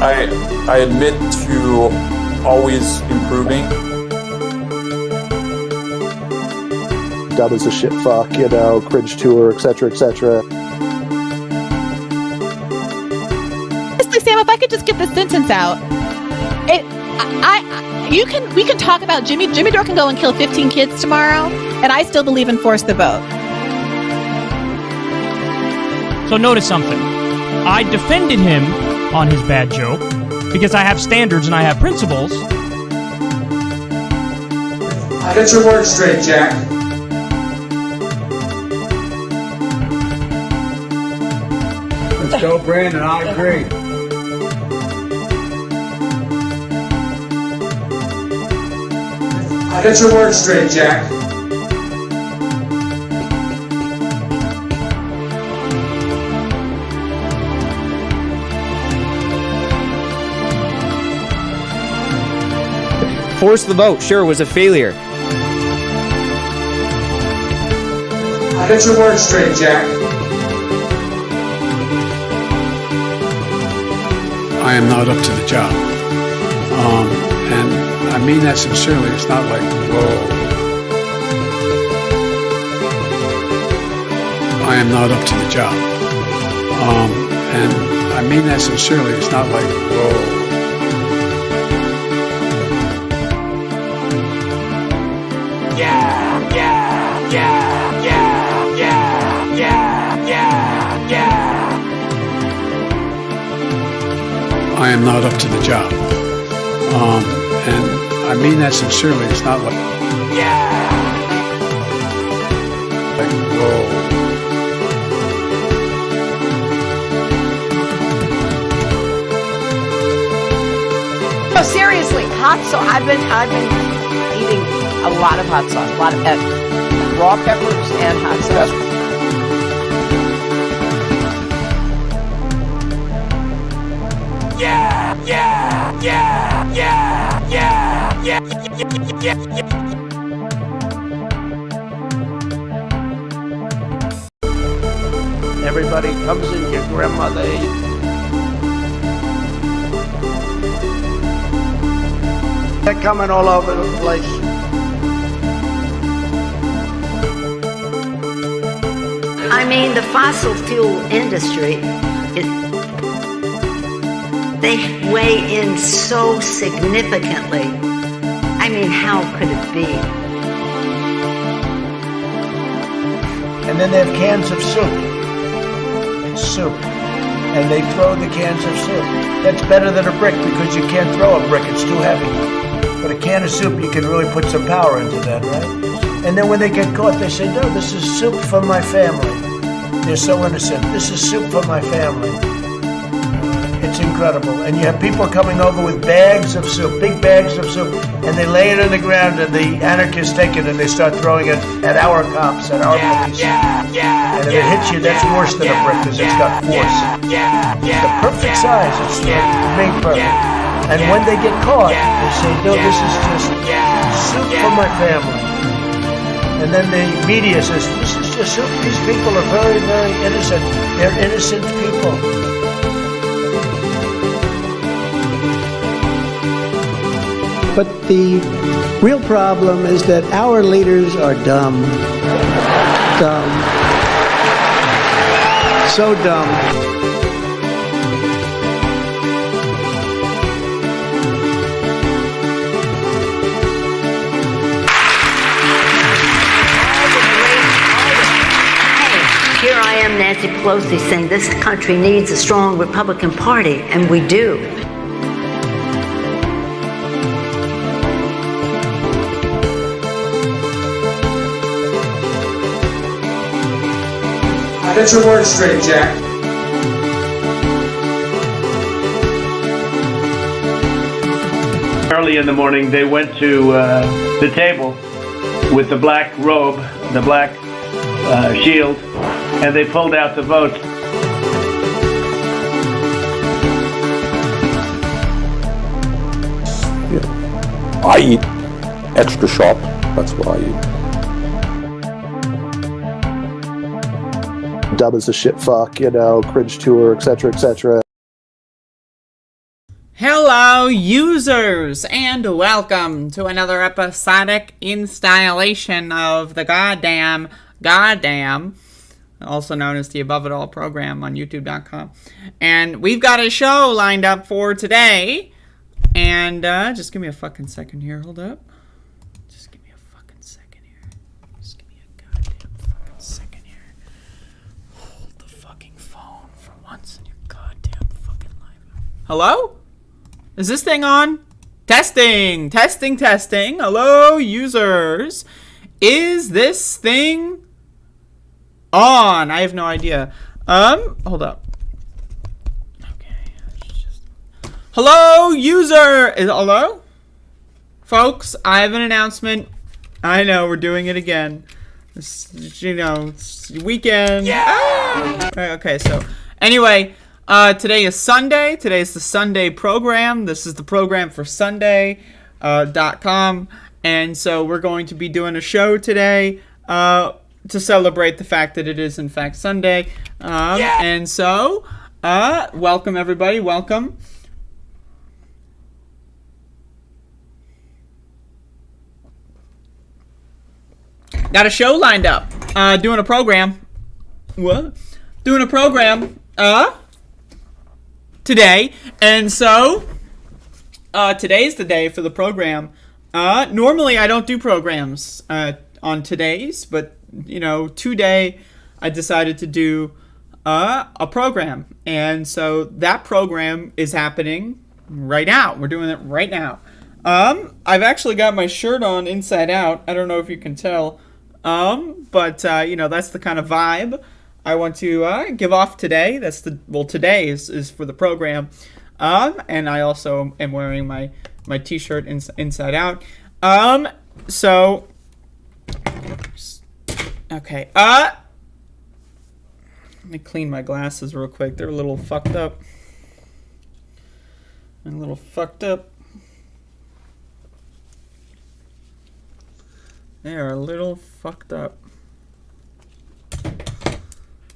I admit to always improving. Dub is a shit fuck, you know, cringe tour, etc., etc. Honestly, Sam, if I could just get this sentence out, we can talk about Jimmy Dore can go and kill 15 kids tomorrow, and I still believe in force the vote. So notice something. I defended him on his bad joke because I have standards and I have principles. Get your words straight, Jack. Let's go, Brandon. I agree. Get your words straight, Jack. Force the vote, sure, was a failure. Get your words straight, Jack. I am not up to the job. And I mean that sincerely. It's not like, whoa. I am not up to the job. And I mean that sincerely. It's not like, whoa. I am not up to the job. And I mean that sincerely. It's not like, whoa. No, seriously, hot sauce. I've been eating a lot of hot sauce, a lot of raw peppers and hot sauce. Everybody comes in, your grandmother. They're coming all over the place. I mean, the fossil fuel industry, they weigh in so significantly. I mean, how could it be? And then they have cans of soup. And they throw the cans of soup. That's better than a brick because you can't throw a brick, it's too heavy. But a can of soup, you can really put some power into that, right? And then when they get caught, they say, no, this is soup for my family. They're so innocent. This is soup for my family. It's incredible. And you have people coming over with bags of soup, big bags of soup, and they lay it on the ground, and the anarchists take it and they start throwing it at our cops, at our police. And if it hits you, that's worse than a brick because it's got force. It's the perfect size. It's made perfect. And when they get caught, they say, no, this is just soup for my family. And then the media says, this is just soup. These people are very, very innocent. They're innocent people. But the real problem is that our leaders are dumb. Dumb. So dumb. Here I am, Nancy Pelosi, saying this country needs a strong Republican Party, and we do. Get your words straight, Jack. Early in the morning, they went to the table with the black robe, the black shield, and they pulled out the vote. Yeah. I eat extra sharp. That's what I eat. Dub is a shit fuck, you know, cringe tour, etc., etc. Hello, users, and welcome to another episodic installation of the goddamn, also known as the Above It All program on YouTube.com. And we've got a show lined up for today. And just give me a fucking second here. Hold up. Just give me a fucking second here. Just give me a goddamn fucking second here. Hold the fucking phone for once in your goddamn fucking life. Hello? Is this thing on? Testing. Hello, users. Is this thing on? I have no idea. Hold up. Okay. Hello, user. Hello? Folks, I have an announcement. I know, we're doing it again. It's weekend. Yeah! Okay, so anyway, today is Sunday. Today is the Sunday program. This is the program for Sunday.com. And so we're going to be doing a show today to celebrate the fact that it is, in fact, Sunday. And so, welcome, everybody. Welcome. Got a show lined up. Doing a program. What? Doing a program. Today, and so today's the day for the program. Normally I don't do programs on today's, but today I decided to do a program, and so that program is happening right now. We're doing it right now. I've actually got my shirt on inside out. I don't know if you can tell, but that's the kind of vibe I want to give off today. Today is for the program, and I also am wearing my t-shirt inside out. So okay. Let me clean my glasses real quick. They're a little fucked up. They are a little fucked up.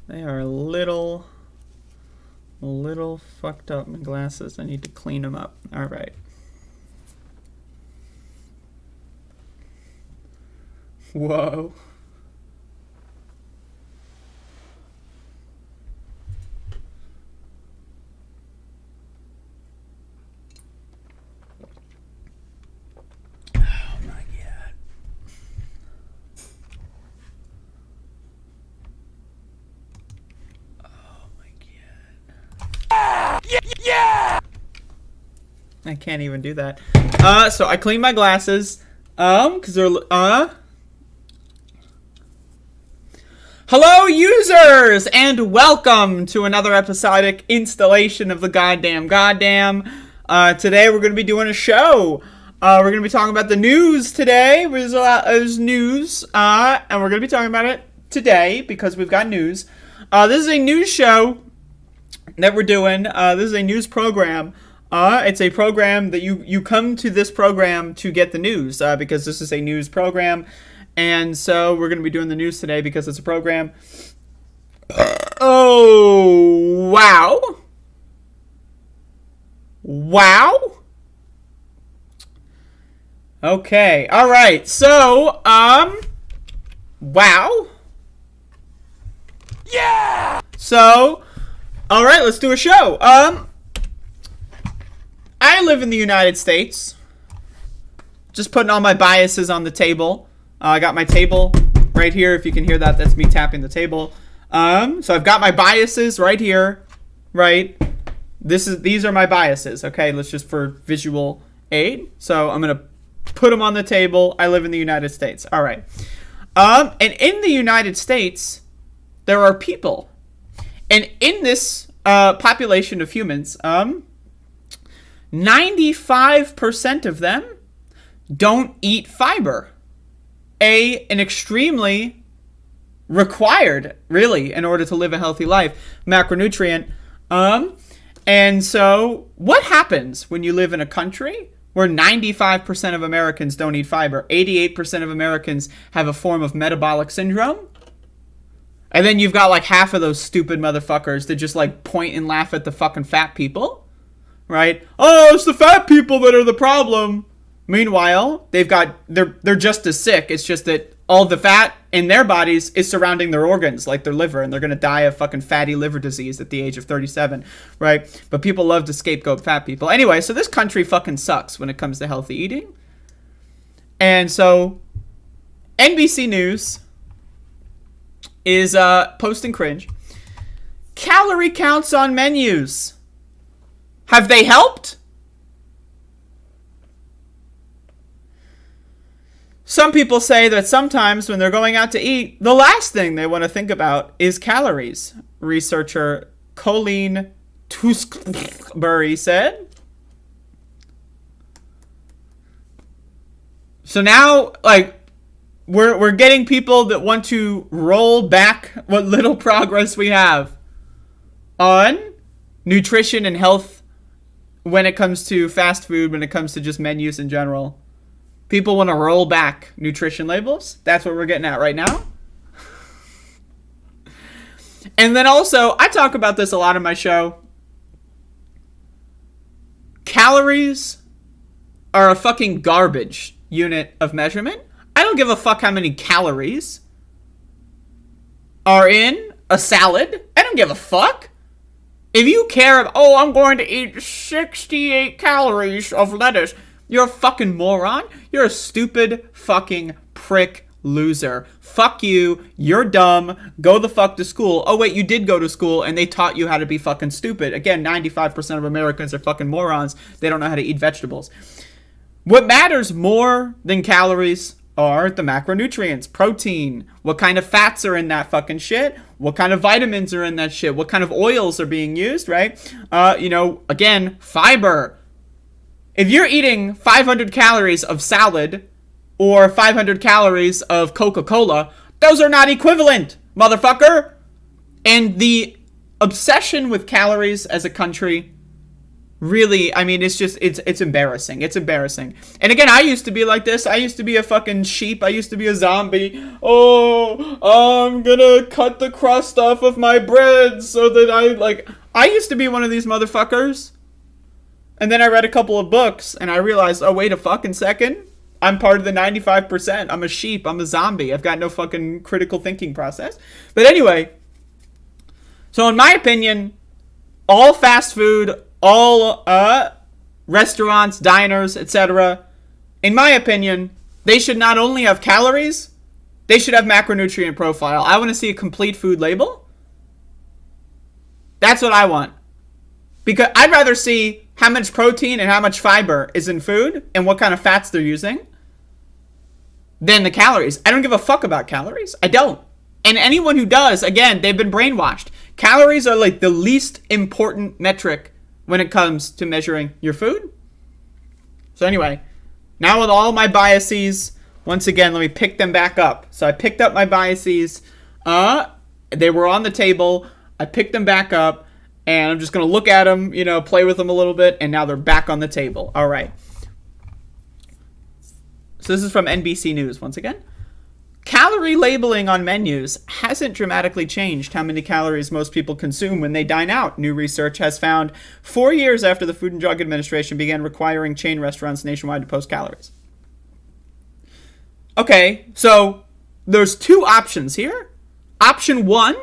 They are a little fucked up, my glasses. I need to clean them up. All right. Whoa. Yeah! I can't even do that. So I cleaned my glasses. Cause they're Hello, users, and welcome to another episodic installation of the goddamn. Today we're gonna be doing a show. We're gonna be talking about the news today. There's news, and we're gonna be talking about it today because we've got news. This is a news show that we're doing. This is a news program. It's a program that you come to this program to get the news, because this is a news program. And so we're going to be doing the news today because it's a program. Oh, wow. Wow. Okay. All right. So, wow. Yeah. So, all right, let's do a show. I live in the United States. Just putting all my biases on the table. I got my table right here. If you can hear that, that's me tapping the table. So I've got my biases right here, right? These are my biases. Okay, let's just for visual aid. So I'm gonna put them on the table. I live in the United States. All right. And in the United States, there are people. And in this population of humans, 95% of them don't eat fiber. An extremely required, really, in order to live a healthy life, macronutrient. And so what happens when you live in a country where 95% of Americans don't eat fiber? 88% of Americans have a form of metabolic syndrome. And then you've got like half of those stupid motherfuckers that just like point and laugh at the fucking fat people. right? Oh, it's the fat people that are the problem. Meanwhile, they're just as sick. It's just that all the fat in their bodies is surrounding their organs, like their liver, and they're going to die of fucking fatty liver disease at the age of 37, right? But people love to scapegoat fat people. Anyway, so this country fucking sucks when it comes to healthy eating. And so NBC News is posting cringe. Calorie counts on menus. Have they helped? Some people say that sometimes when they're going out to eat, the last thing they want to think about is calories. Researcher Colleen Tewksbury said. So now, like, we're getting people that want to roll back what little progress we have on nutrition and health when it comes to fast food, when it comes to just menus in general. People want to roll back nutrition labels. That's what we're getting at right now. And then also, I talk about this a lot on my show. Calories are a fucking garbage unit of measurement. I don't give a fuck how many calories are in a salad. I don't give a fuck. If you care, I'm going to eat 68 calories of lettuce. You're a fucking moron. You're a stupid fucking prick loser. Fuck you. You're dumb. Go the fuck to school. Oh, wait, you did go to school and they taught you how to be fucking stupid. Again, 95% of Americans are fucking morons. They don't know how to eat vegetables. What matters more than calories are the macronutrients, protein, what kind of fats are in that fucking shit, what kind of vitamins are in that shit, what kind of oils are being used, right? Again, fiber. If you're eating 500 calories of salad or 500 calories of Coca-Cola, those are not equivalent, motherfucker. And the obsession with calories as a country, really, I mean, it's embarrassing. It's embarrassing. And again, I used to be like this. I used to be a fucking sheep. I used to be a zombie. Oh, I'm gonna cut the crust off of my bread so that I used to be one of these motherfuckers. And then I read a couple of books and I realized, oh, wait a fucking second. I'm part of the 95%. I'm a sheep. I'm a zombie. I've got no fucking critical thinking process. But anyway, so in my opinion, all fast food, all restaurants, diners, etc., in my opinion, they should not only have calories, they should have macronutrient profile. I want to see a complete food label. That's what I want. Because I'd rather see how much protein and how much fiber is in food and what kind of fats they're using than the calories. I don't give a fuck about calories. I don't. And anyone who does, again, they've been brainwashed. Calories are like the least important metric when it comes to measuring your food. So anyway, now with all my biases, once again, let me pick them back up. So I picked up my biases. They were on the table. I picked them back up. And I'm just going to look at them, play with them a little bit. And now they're back on the table. All right. So this is from NBC News once again. Calorie labeling on menus hasn't dramatically changed how many calories most people consume when they dine out. New research has found 4 years after the Food and Drug Administration began requiring chain restaurants nationwide to post calories. Okay, so there's two options here. Option one,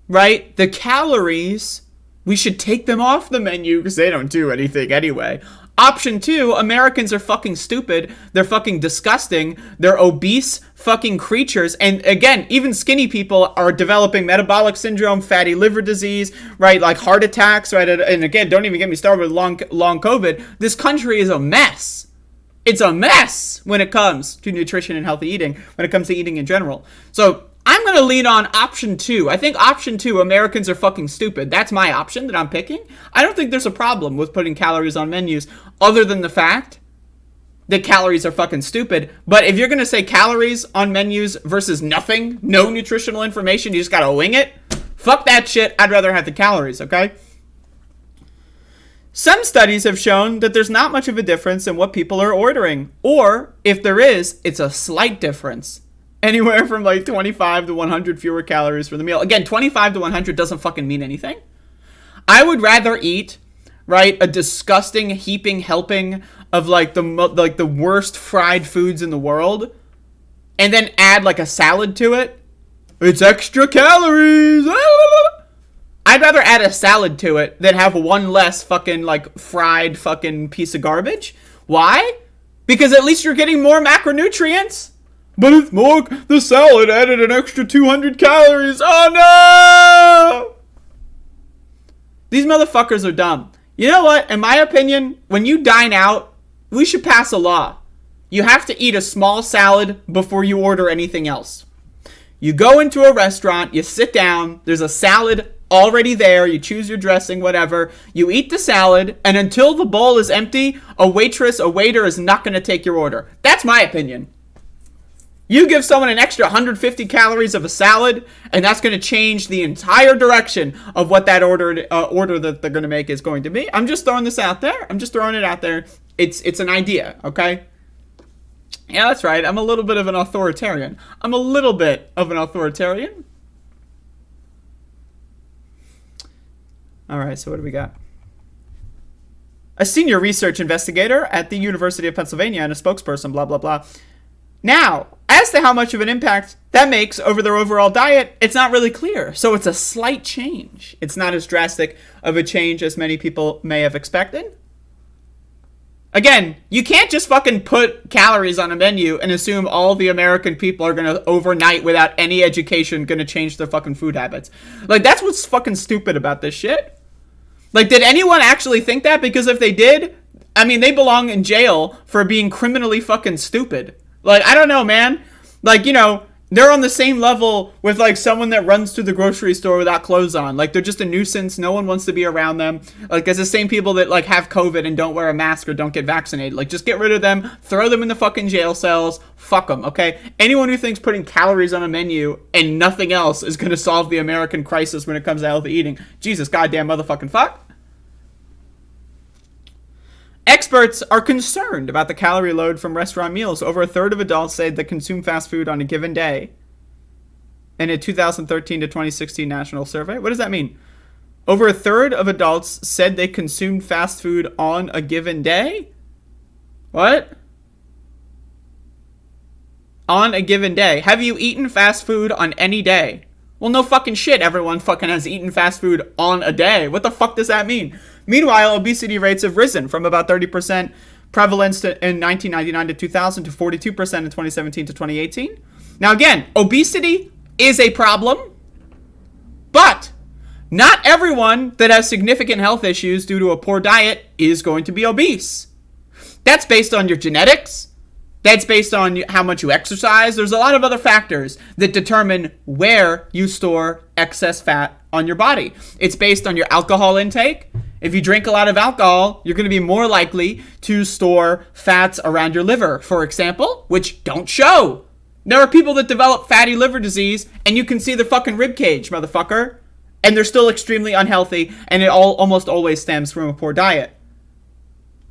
right? The calories, we should take them off the menu because they don't do anything anyway. Option two, Americans are fucking stupid. They're fucking disgusting. They're obese fucking creatures. And again, even skinny people are developing metabolic syndrome, fatty liver disease, right? Like heart attacks, right? And again, don't even get me started with long COVID. This country is a mess. It's a mess when it comes to nutrition and healthy eating, when it comes to eating in general. So I'm going to lean on option two. I think option two, Americans are fucking stupid. That's my option that I'm picking. I don't think there's a problem with putting calories on menus other than the fact that calories are fucking stupid. But if you're going to say calories on menus versus nothing, no nutritional information, you just got to wing it, fuck that shit. I'd rather have the calories, okay? Some studies have shown that there's not much of a difference in what people are ordering. Or, if there is, it's a slight difference. Anywhere from like 25 to 100 fewer calories for the meal. Again, 25 to 100 doesn't fucking mean anything. I would rather eat right? A disgusting heaping helping of like the worst fried foods in the world, and then add like a salad to it. It's extra calories. I'd rather add a salad to it than have one less fucking like fried fucking piece of garbage. Why? Because at least you're getting more macronutrients. But it's more, the salad added an extra 200 calories. Oh no! These motherfuckers are dumb. You know what? In my opinion, when you dine out, we should pass a law. You have to eat a small salad before you order anything else. You go into a restaurant, you sit down, there's a salad already there, you choose your dressing, whatever. You eat the salad, and until the bowl is empty, a waiter is not going to take your order. That's my opinion. You give someone an extra 150 calories of a salad, and that's going to change the entire direction of what that order that they're going to make is going to be. I'm just throwing this out there. I'm just throwing it out there. It's an idea, okay? Yeah, that's right. I'm a little bit of an authoritarian. All right, so what do we got? A senior research investigator at the University of Pennsylvania and a spokesperson, blah, blah, blah. Now, as to how much of an impact that makes over their overall diet, it's not really clear. So it's a slight change. It's not as drastic of a change as many people may have expected. Again, you can't just fucking put calories on a menu and assume all the American people are going to overnight without any education going to change their fucking food habits. Like, that's what's fucking stupid about this shit. Like, did anyone actually think that? Because if they did, I mean, they belong in jail for being criminally fucking stupid. Like, I don't know, man. Like, you know, they're on the same level with, like, someone that runs to the grocery store without clothes on. Like, they're just a nuisance. No one wants to be around them. Like, it's the same people that, like, have COVID and don't wear a mask or don't get vaccinated. Like, just get rid of them. Throw them in the fucking jail cells. Fuck them, okay? Anyone who thinks putting calories on a menu and nothing else is going to solve the American crisis when it comes to healthy eating. Jesus goddamn motherfucking fuck. Experts are concerned about the calorie load from restaurant meals. Over a third of adults say they consume fast food on a given day. In a 2013 to 2016 national survey. What does that mean? Over a third of adults said they consumed fast food on a given day? What? On a given day. Have you eaten fast food on any day? Well, no fucking shit. Everyone fucking has eaten fast food on a day. What the fuck does that mean? Meanwhile, obesity rates have risen from about 30% prevalence in 1999 to 2000 to 42% in 2017 to 2018. Now again, obesity is a problem, but not everyone that has significant health issues due to a poor diet is going to be obese. That's based on your genetics. That's based on how much you exercise. There's a lot of other factors that determine where you store excess fat on your body. It's based on your alcohol intake. If you drink a lot of alcohol, you're going to be more likely to store fats around your liver, for example, which don't show. There are people that develop fatty liver disease, and you can see their fucking rib cage, motherfucker. And they're still extremely unhealthy, and it almost always stems from a poor diet.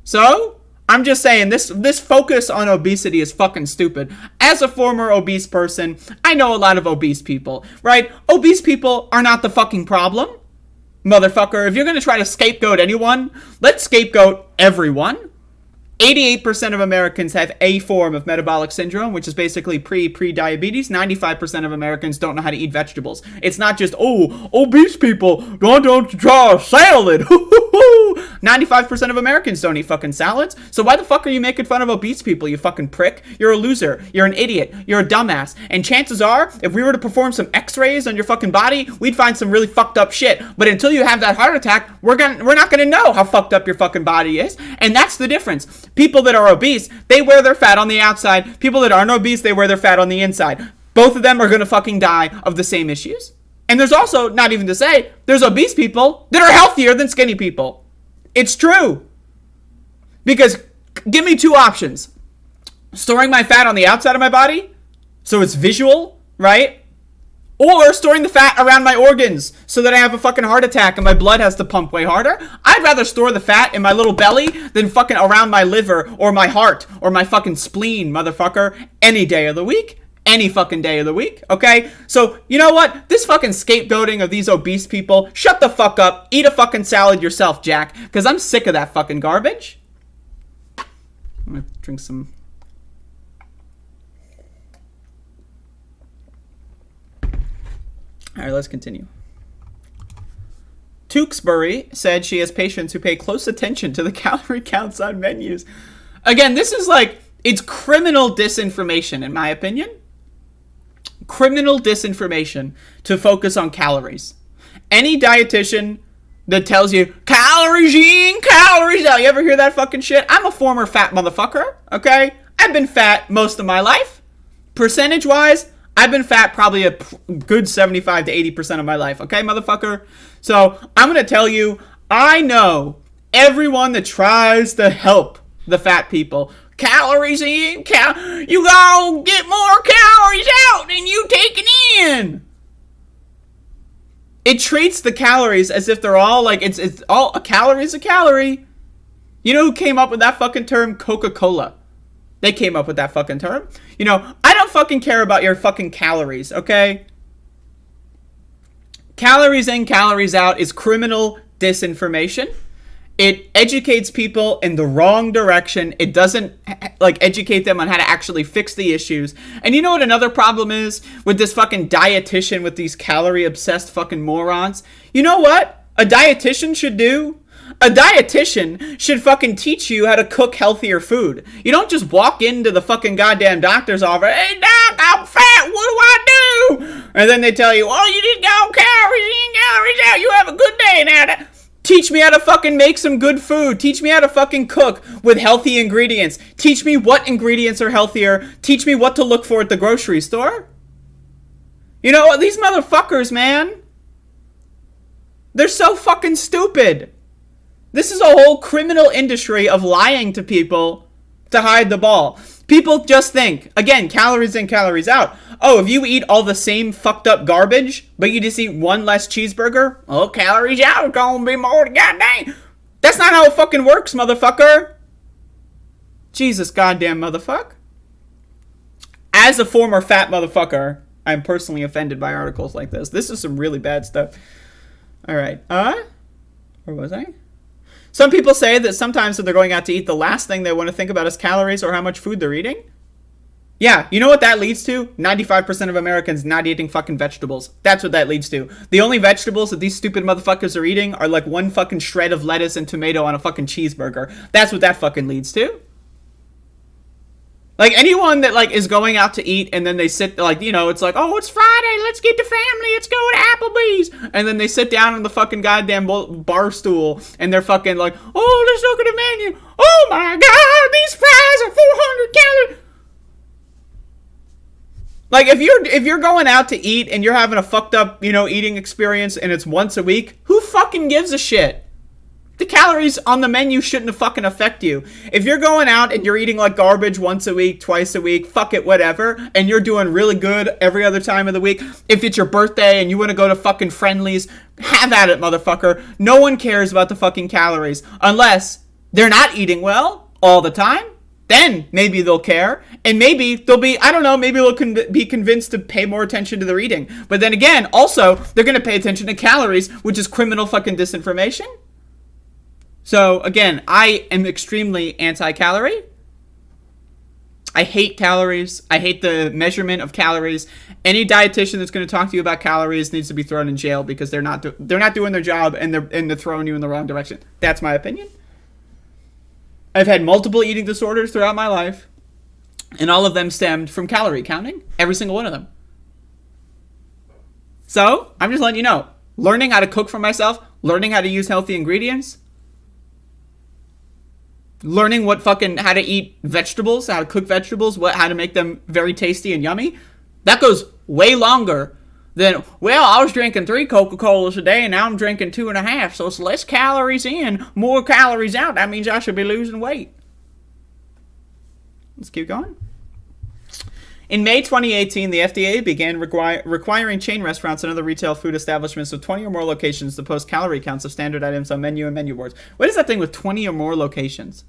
So, I'm just saying, this focus on obesity is fucking stupid. As a former obese person, I know a lot of obese people, right? Obese people are not the fucking problem. Motherfucker, if you're going to try to scapegoat anyone, let's scapegoat everyone. 88% of Americans have a form of metabolic syndrome, which is basically pre-diabetes. 95% of Americans don't know how to eat vegetables. It's not just, oh, obese people don't draw a salad. 95% of Americans don't eat fucking salads. So why the fuck are you making fun of obese people, you fucking prick? You're a loser. You're an idiot. You're a dumbass. And chances are, if we were to perform some x-rays on your fucking body, we'd find some really fucked up shit. But until you have that heart attack, we're not gonna know how fucked up your fucking body is. And that's the difference. People that are obese, they wear their fat on the outside. People that aren't obese, they wear their fat on the inside. Both of them are gonna fucking die of the same issues. And there's also, not even to say, there's obese people that are healthier than skinny people. It's true. Because, give me two options. Storing my fat on the outside of my body, so it's visual, right? Or storing the fat around my organs so that I have a fucking heart attack and my blood has to pump way harder. I'd rather store the fat in my little belly than fucking around my liver or my heart or my fucking spleen, motherfucker, any day of the week. Any fucking day of the week, okay? So, you know what? This fucking scapegoating of these obese people, shut the fuck up. Eat a fucking salad yourself, Jack, because I'm sick of that fucking garbage. I'm gonna drink some... Alright, let's continue. Tewksbury said she has patients who pay close attention to the calorie counts on menus. Again, this is like, it's criminal disinformation, in my opinion. Criminal disinformation to focus on calories. Any dietitian that tells you calories in, calories out, you ever hear that fucking shit? I'm a former fat motherfucker, okay? I've been fat most of my life. Percentage wise, I've been fat probably a good 75 to 80% of my life, okay, motherfucker? So I'm gonna tell you, I know everyone that tries to help the fat people. Calories in, you gonna get more calories out than you taking in. It treats the calories as if they're all like, it's all, a calorie. You know who came up with that fucking term? Coca-Cola. They came up with that fucking term. You know, I don't fucking care about your fucking calories, okay? Calories in, calories out is criminal disinformation. It educates people in the wrong direction. It doesn't, like, educate them on how to actually fix the issues. And you know what another problem is with this fucking dietitian with these calorie-obsessed fucking morons? You know what a dietitian should do? A dietitian should fucking teach you how to cook healthier food. You don't just walk into the fucking goddamn doctor's office, hey doc, I'm fat, what do I do? And then they tell you, oh, you didn't go calories in, calories out, you have a good day now. Teach me how to fucking make some good food. Teach me how to fucking cook with healthy ingredients. Teach me what ingredients are healthier. Teach me what to look for at the grocery store. You know what? These motherfuckers, man. They're so fucking stupid. This is a whole criminal industry of lying to people to hide the ball. People just think, again, calories in, calories out. Oh, if you eat all the same fucked up garbage, but you just eat one less cheeseburger, oh, calories out, it's gonna be more than goddamn. That's not how it fucking works, motherfucker. Jesus goddamn motherfucker. As a former fat motherfucker, I'm personally offended by articles like this. This is some really bad stuff. All right. Where was I? Some people say that sometimes when they're going out to eat, the last thing they want to think about is calories or how much food they're eating. Yeah, you know what that leads to? 95% of Americans not eating fucking vegetables. That's what that leads to. The only vegetables that these stupid motherfuckers are eating are like one fucking shred of lettuce and tomato on a fucking cheeseburger. That's what that fucking leads to. Like, anyone that, like, is going out to eat and then they sit, like, you know, it's like, oh, it's Friday, let's get the family, let's go to Applebee's. And then they sit down on the fucking goddamn bar stool and they're fucking like, oh, let's look at the menu. Oh, my God, these fries are 400 calories. Like, if you're going out to eat and you're having a fucked up, you know, eating experience and it's once a week, who fucking gives a shit? The calories on the menu shouldn't fucking affect you. If you're going out and you're eating like garbage once a week, twice a week, fuck it, whatever, and you're doing really good every other time of the week, if it's your birthday and you want to go to fucking Friendly's, have at it, motherfucker. No one cares about the fucking calories. Unless they're not eating well all the time. Then maybe they'll care. And maybe they'll be, I don't know, maybe they'll be convinced to pay more attention to their eating. But then again, also, they're going to pay attention to calories, which is criminal fucking disinformation. So, again, I am extremely anti-calorie. I hate calories. I hate the measurement of calories. Any dietitian that's going to talk to you about calories needs to be thrown in jail because they're not doing their job and they're throwing you in the wrong direction. That's my opinion. I've had multiple eating disorders throughout my life, and all of them stemmed from calorie counting. Every single one of them. So, I'm just letting you know. Learning how to cook for myself, learning how to use healthy ingredients, learning how to eat vegetables, how to cook vegetables, how to make them very tasty and yummy, that goes way longer than, well, I was drinking 3 Coca-Colas a day and now I'm drinking 2.5, so it's less calories in, more calories out. That means I should be losing weight. Let's keep going. In May 2018, the FDA began requiring chain restaurants and other retail food establishments with 20 or more locations to post calorie counts of standard items on menu and menu boards. What is that thing with 20 or more locations?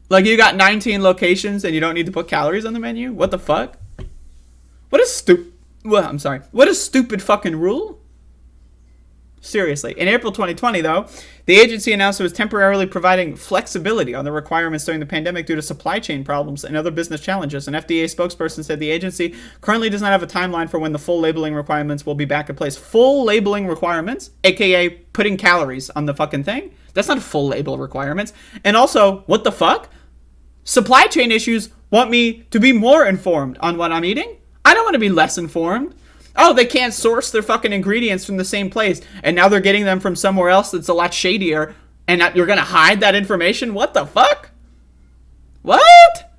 Like, you got 19 locations and you don't need to put calories on the menu? What the fuck? What a stupid fucking rule. Seriously. In April 2020, though, the agency announced it was temporarily providing flexibility on the requirements during the pandemic due to supply chain problems and other business challenges. An FDA spokesperson said the agency currently does not have a timeline for when the full labeling requirements will be back in place. Full labeling requirements, aka putting calories on the fucking thing? That's not full label requirements. And also, what the fuck? Supply chain issues want me to be more informed on what I'm eating? I don't want to be less informed. Oh, they can't source their fucking ingredients from the same place, and now they're getting them from somewhere else that's a lot shadier, and you're gonna hide that information? What the fuck? What?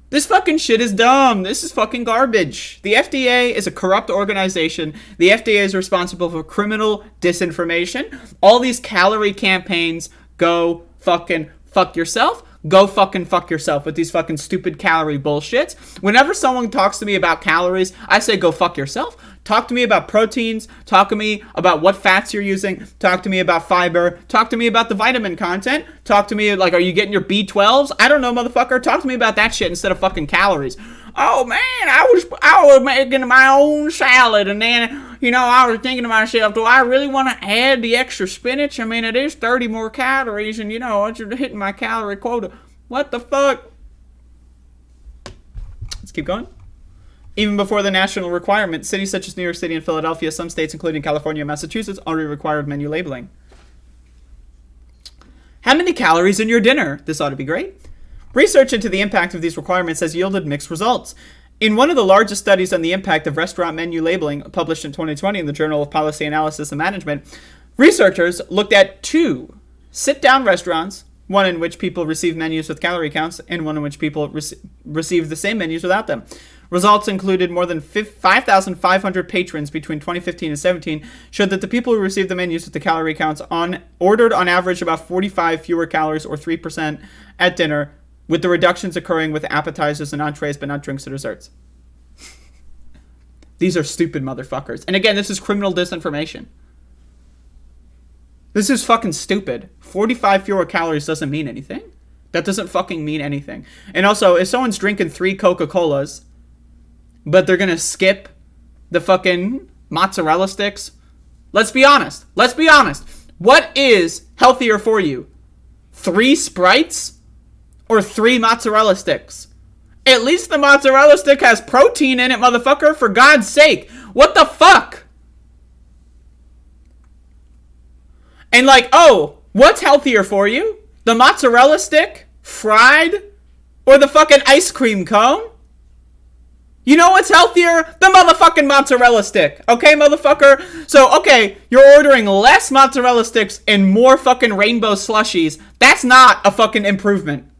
This fucking shit is dumb. This is fucking garbage. The FDA is a corrupt organization. The FDA is responsible for criminal disinformation. All these calorie campaigns, go fucking fuck yourself. Go fucking fuck yourself with these fucking stupid calorie bullshits. Whenever someone talks to me about calories, I say go fuck yourself. Talk to me about proteins. Talk to me about what fats you're using. Talk to me about fiber. Talk to me about the vitamin content. Talk to me like, are you getting your B12s? I don't know, motherfucker. Talk to me about that shit instead of fucking calories. Oh man, I was making my own salad, and then, you know, I was thinking to myself, do I really want to add the extra spinach? I mean, it is 30 more calories, and you know, I'm just hitting my calorie quota. What the fuck? Let's keep going. Even before the national requirement, cities such as New York City and Philadelphia, some states, including California and Massachusetts, already required menu labeling. How many calories in your dinner? This ought to be great. Research into the impact of these requirements has yielded mixed results. In one of the largest studies on the impact of restaurant menu labeling, published in 2020 in the Journal of Policy Analysis and Management, researchers looked at 2 sit-down restaurants, one in which people received menus with calorie counts and one in which people received the same menus without them. Results included more than 5,500 patrons between 2015 and 17 showed that the people who received the menus with the calorie counts ordered on average about 45 fewer calories or 3% at dinner, with the reductions occurring with appetizers and entrees but not drinks or desserts. These are stupid motherfuckers. And again, this is criminal disinformation. This is fucking stupid. 45 fewer calories doesn't mean anything. That doesn't fucking mean anything. And also, if someone's drinking 3 Coca-Colas, but they're gonna skip the fucking mozzarella sticks, let's be honest. Let's be honest. What is healthier for you? 3 Sprites or 3 mozzarella sticks? At least the mozzarella stick has protein in it, motherfucker, for God's sake. What the fuck? And like, oh, what's healthier for you? The mozzarella stick, fried, or the fucking ice cream cone? You know what's healthier? The motherfucking mozzarella stick. Okay, motherfucker? So, okay, you're ordering less mozzarella sticks and more fucking rainbow slushies. That's not a fucking improvement.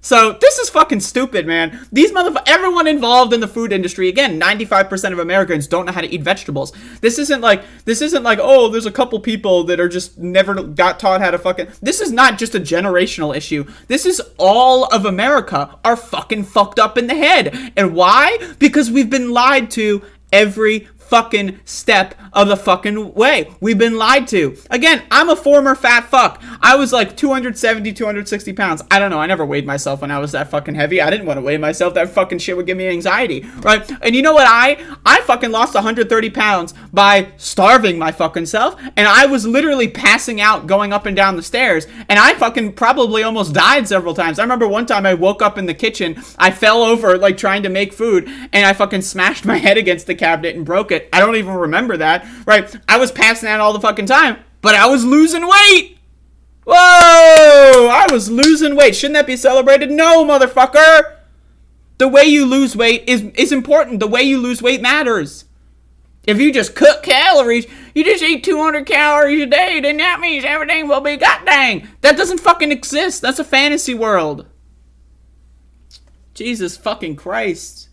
So, this is fucking stupid, man. These everyone involved in the food industry, again, 95% of Americans don't know how to eat vegetables. This isn't like, oh, there's a couple people that are just never got taught how to fucking... This is not just a generational issue. This is all of America are fucking fucked up in the head. And why? Because we've been lied to every fucking step of the fucking way. We've been lied to. Again, I'm a former fat fuck. I was like 270, 260 pounds. I don't know. I never weighed myself when I was that fucking heavy. I didn't want to weigh myself. That fucking shit would give me anxiety, right? And you know what? I fucking lost 130 pounds by starving my fucking self. And I was literally passing out going up and down the stairs. And I fucking probably almost died several times. I remember one time I woke up in the kitchen. I fell over like trying to make food. And I fucking smashed my head against the cabinet and broke it. I don't even remember that, right? I was passing out all the fucking time, but I was losing weight. Whoa! I was losing weight. Shouldn't that be celebrated? No, motherfucker! The way you lose weight is important. The way you lose weight matters. If you just cut calories, you just eat 200 calories a day, then that means everything will be goddamn. That doesn't fucking exist. That's a fantasy world. Jesus fucking Christ.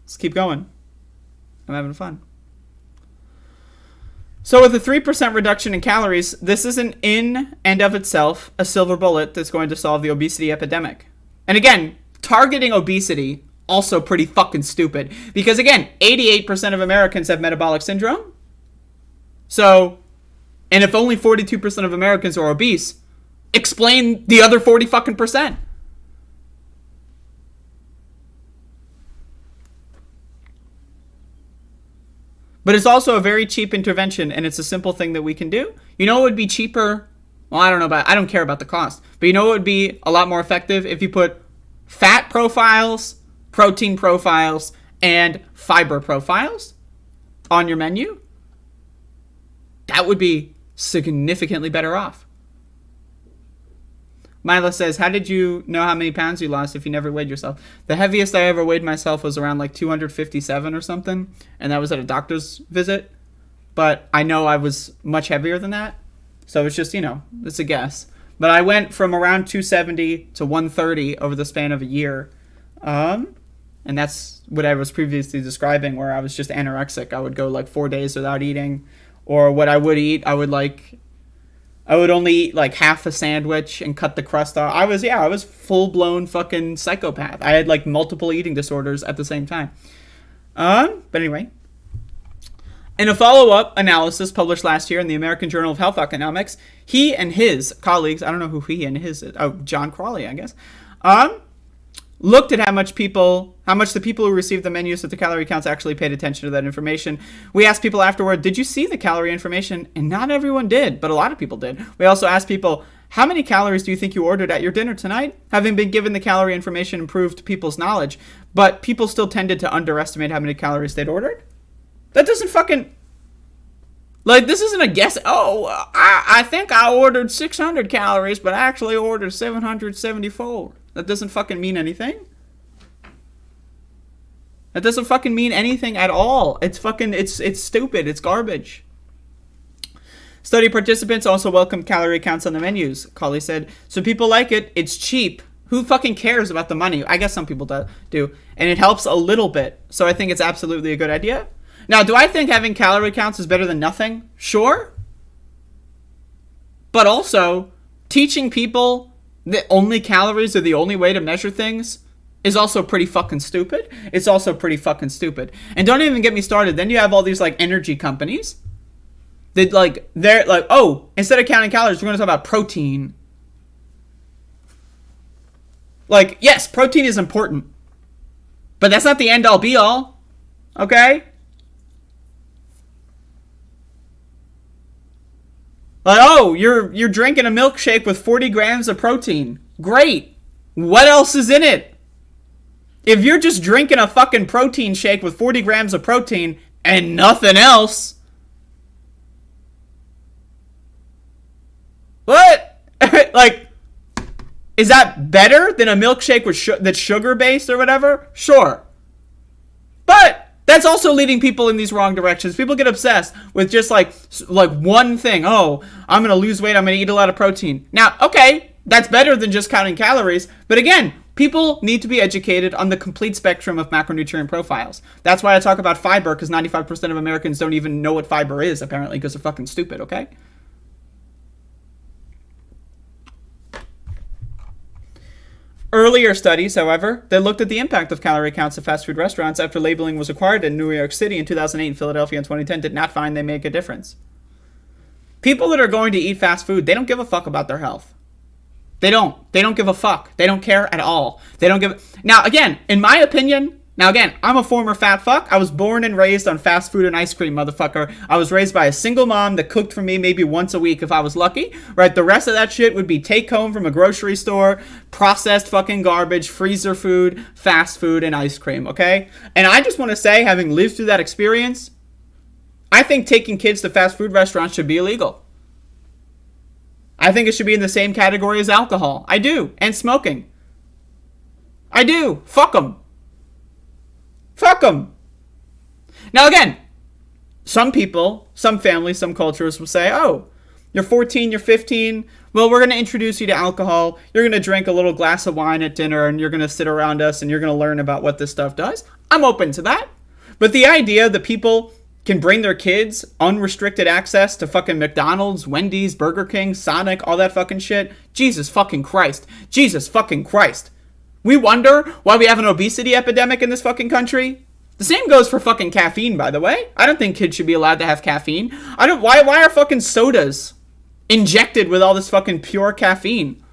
Let's keep going. I'm having fun. So with a 3% reduction in calories, this isn't in and of itself a silver bullet that's going to solve the obesity epidemic. And again, targeting obesity, also pretty fucking stupid. Because again, 88% of Americans have metabolic syndrome. So, and if only 42% of Americans are obese, explain the other 40 fucking percent. But it's also a very cheap intervention, and it's a simple thing that we can do. You know what would be cheaper? Well, I don't care about the cost. But you know what would be a lot more effective? If you put fat profiles, protein profiles, and fiber profiles on your menu. That would be significantly better off. Mila says, how did you know how many pounds you lost if you never weighed yourself? The heaviest I ever weighed myself was around like 257 or something, and that was at a doctor's visit. But I know I was much heavier than that, so it's just, it's a guess. But I went from around 270 to 130 over the span of a year, and that's what I was previously describing, where I was just anorexic. I would go like 4 days without eating, or what I would eat, I would only eat like half a sandwich and cut the crust off. I was full-blown fucking psychopath. I had like multiple eating disorders at the same time. But anyway. In a follow-up analysis published last year in the American Journal of Health Economics, he and his colleagues, I don't know who he and his is, John Crawley, I guess, looked at how much the people who received the menus with the calorie counts actually paid attention to that information. We asked people afterward, did you see the calorie information? And not everyone did, but a lot of people did. We also asked people, how many calories do you think you ordered at your dinner tonight? Having been given the calorie information improved people's knowledge, but people still tended to underestimate how many calories they'd ordered. That doesn't fucking... Like, this isn't a guess. Oh, I think I ordered 600 calories, but I actually ordered 774. That doesn't fucking mean anything. That doesn't fucking mean anything at all. It's fucking, it's stupid. It's garbage. Study participants also welcomed calorie counts on the menus, Colley said. So people like it. It's cheap. Who fucking cares about the money? I guess some people do. And it helps a little bit. So I think it's absolutely a good idea. Now, do I think having calorie counts is better than nothing? Sure. But also, teaching people that only calories are the only way to measure things is also pretty fucking stupid. It's also pretty fucking stupid. And don't even get me started. Then you have all these, like, energy companies that, like, they're like, oh, instead of counting calories, we're going to talk about protein. Like, yes, protein is important. But that's not the end-all, be-all. Okay? Like, oh, you're drinking a milkshake with 40 grams of protein. Great. What else is in it? If you're just drinking a fucking protein shake with 40 grams of protein and nothing else, what? Like, is that better than a milkshake with that's sugar-based or whatever? Sure. But that's also leading people in these wrong directions. People get obsessed with just like one thing. Oh, I'm going to lose weight. I'm going to eat a lot of protein. Now, okay, that's better than just counting calories. But again, people need to be educated on the complete spectrum of macronutrient profiles. That's why I talk about fiber, because 95% of Americans don't even know what fiber is, apparently, because they're fucking stupid, okay? Earlier studies, however, that looked at the impact of calorie counts of fast food restaurants after labeling was acquired in New York City in 2008 and Philadelphia in 2010 did not find they make a difference. People that are going to eat fast food, they don't give a fuck about their health. They don't. They don't give a fuck. They don't care at all. They don't give... Now, again, in my opinion... Now, again, I'm a former fat fuck. I was born and raised on fast food and ice cream, motherfucker. I was raised by a single mom that cooked for me maybe once a week if I was lucky, right? The rest of that shit would be take home from a grocery store, processed fucking garbage, freezer food, fast food, and ice cream, okay? And I just want to say, having lived through that experience, I think taking kids to fast food restaurants should be illegal. I think it should be in the same category as alcohol. I do. And smoking. I do. Fuck them. Fuck them. Now again, some people, some families, some cultures will say, oh, you're 14, you're 15. Well, we're going to introduce you to alcohol. You're going to drink a little glass of wine at dinner and you're going to sit around us and you're going to learn about what this stuff does. I'm open to that. But the idea that people can bring their kids unrestricted access to fucking McDonald's, Wendy's, Burger King, Sonic, all that fucking shit. Jesus fucking Christ. Jesus fucking Christ. We wonder why we have an obesity epidemic in this fucking country. The same goes for fucking caffeine, by the way. I don't think kids should be allowed to have caffeine. Why are fucking sodas injected with all this fucking pure caffeine.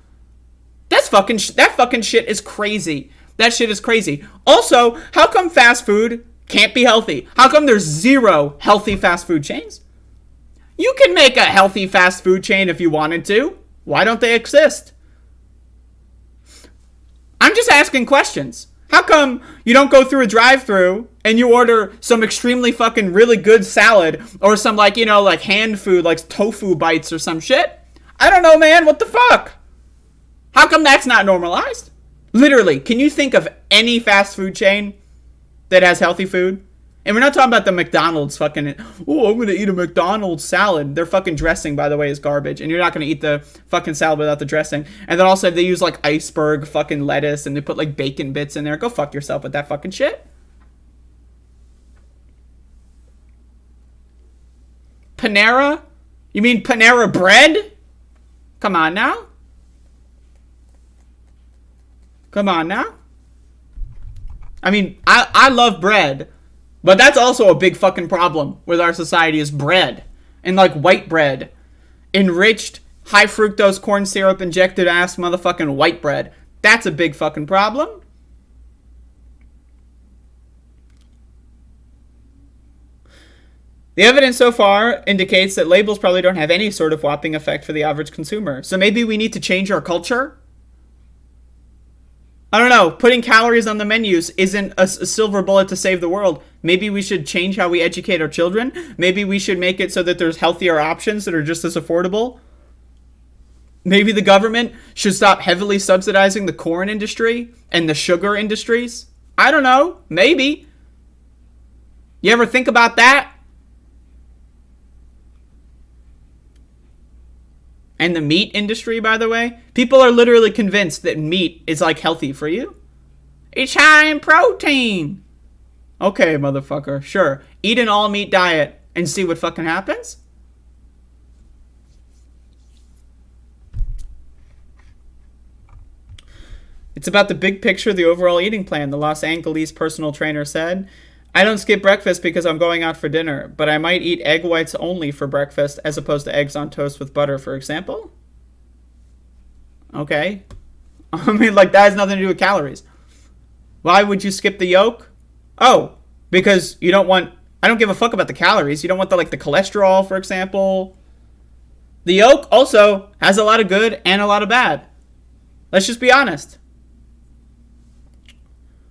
That fucking shit is crazy. That shit is crazy. Also, how come fast food can't be healthy? How come there's 0 healthy fast food chains? You can make a healthy fast food chain if you wanted to. Why don't they exist? I'm just asking questions. How come you don't go through a drive-thru and you order some extremely fucking really good salad or some like, you know, like hand food, like tofu bites or some shit? I don't know, man. What the fuck? How come that's not normalized? Literally, can you think of any fast food chain that has healthy food? And we're not talking about the McDonald's fucking, oh, I'm going to eat a McDonald's salad. Their fucking dressing, by the way, is garbage. And you're not going to eat the fucking salad without the dressing. And then also they use like iceberg fucking lettuce and they put like bacon bits in there. Go fuck yourself with that fucking shit. Panera? You mean Panera bread? Come on now. Come on now. I mean, I love bread. But that's also a big fucking problem with our society is bread. And like white bread. Enriched, high fructose corn syrup injected ass motherfucking white bread. That's a big fucking problem. The evidence so far indicates that labels probably don't have any sort of whopping effect for the average consumer. So maybe we need to change our culture? I don't know. Putting calories on the menus isn't a silver bullet to save the world. Maybe we should change how we educate our children. Maybe we should make it so that there's healthier options that are just as affordable. Maybe the government should stop heavily subsidizing the corn industry and the sugar industries. I don't know. Maybe. You ever think about that? And the meat industry, by the way. People are literally convinced that meat is like healthy for you. It's high in protein. Okay, motherfucker. Sure. Eat an all meat diet and see what fucking happens. It's about the big picture, the overall eating plan, the Los Angeles personal trainer said. I don't skip breakfast because I'm going out for dinner, but I might eat egg whites only for breakfast as opposed to eggs on toast with butter, for example. Okay. I mean, like, that has nothing to do with calories. Why would you skip the yolk? Oh, because you don't want... I don't give a fuck about the calories. You don't want the, like, the cholesterol, for example. The yolk also has a lot of good and a lot of bad. Let's just be honest.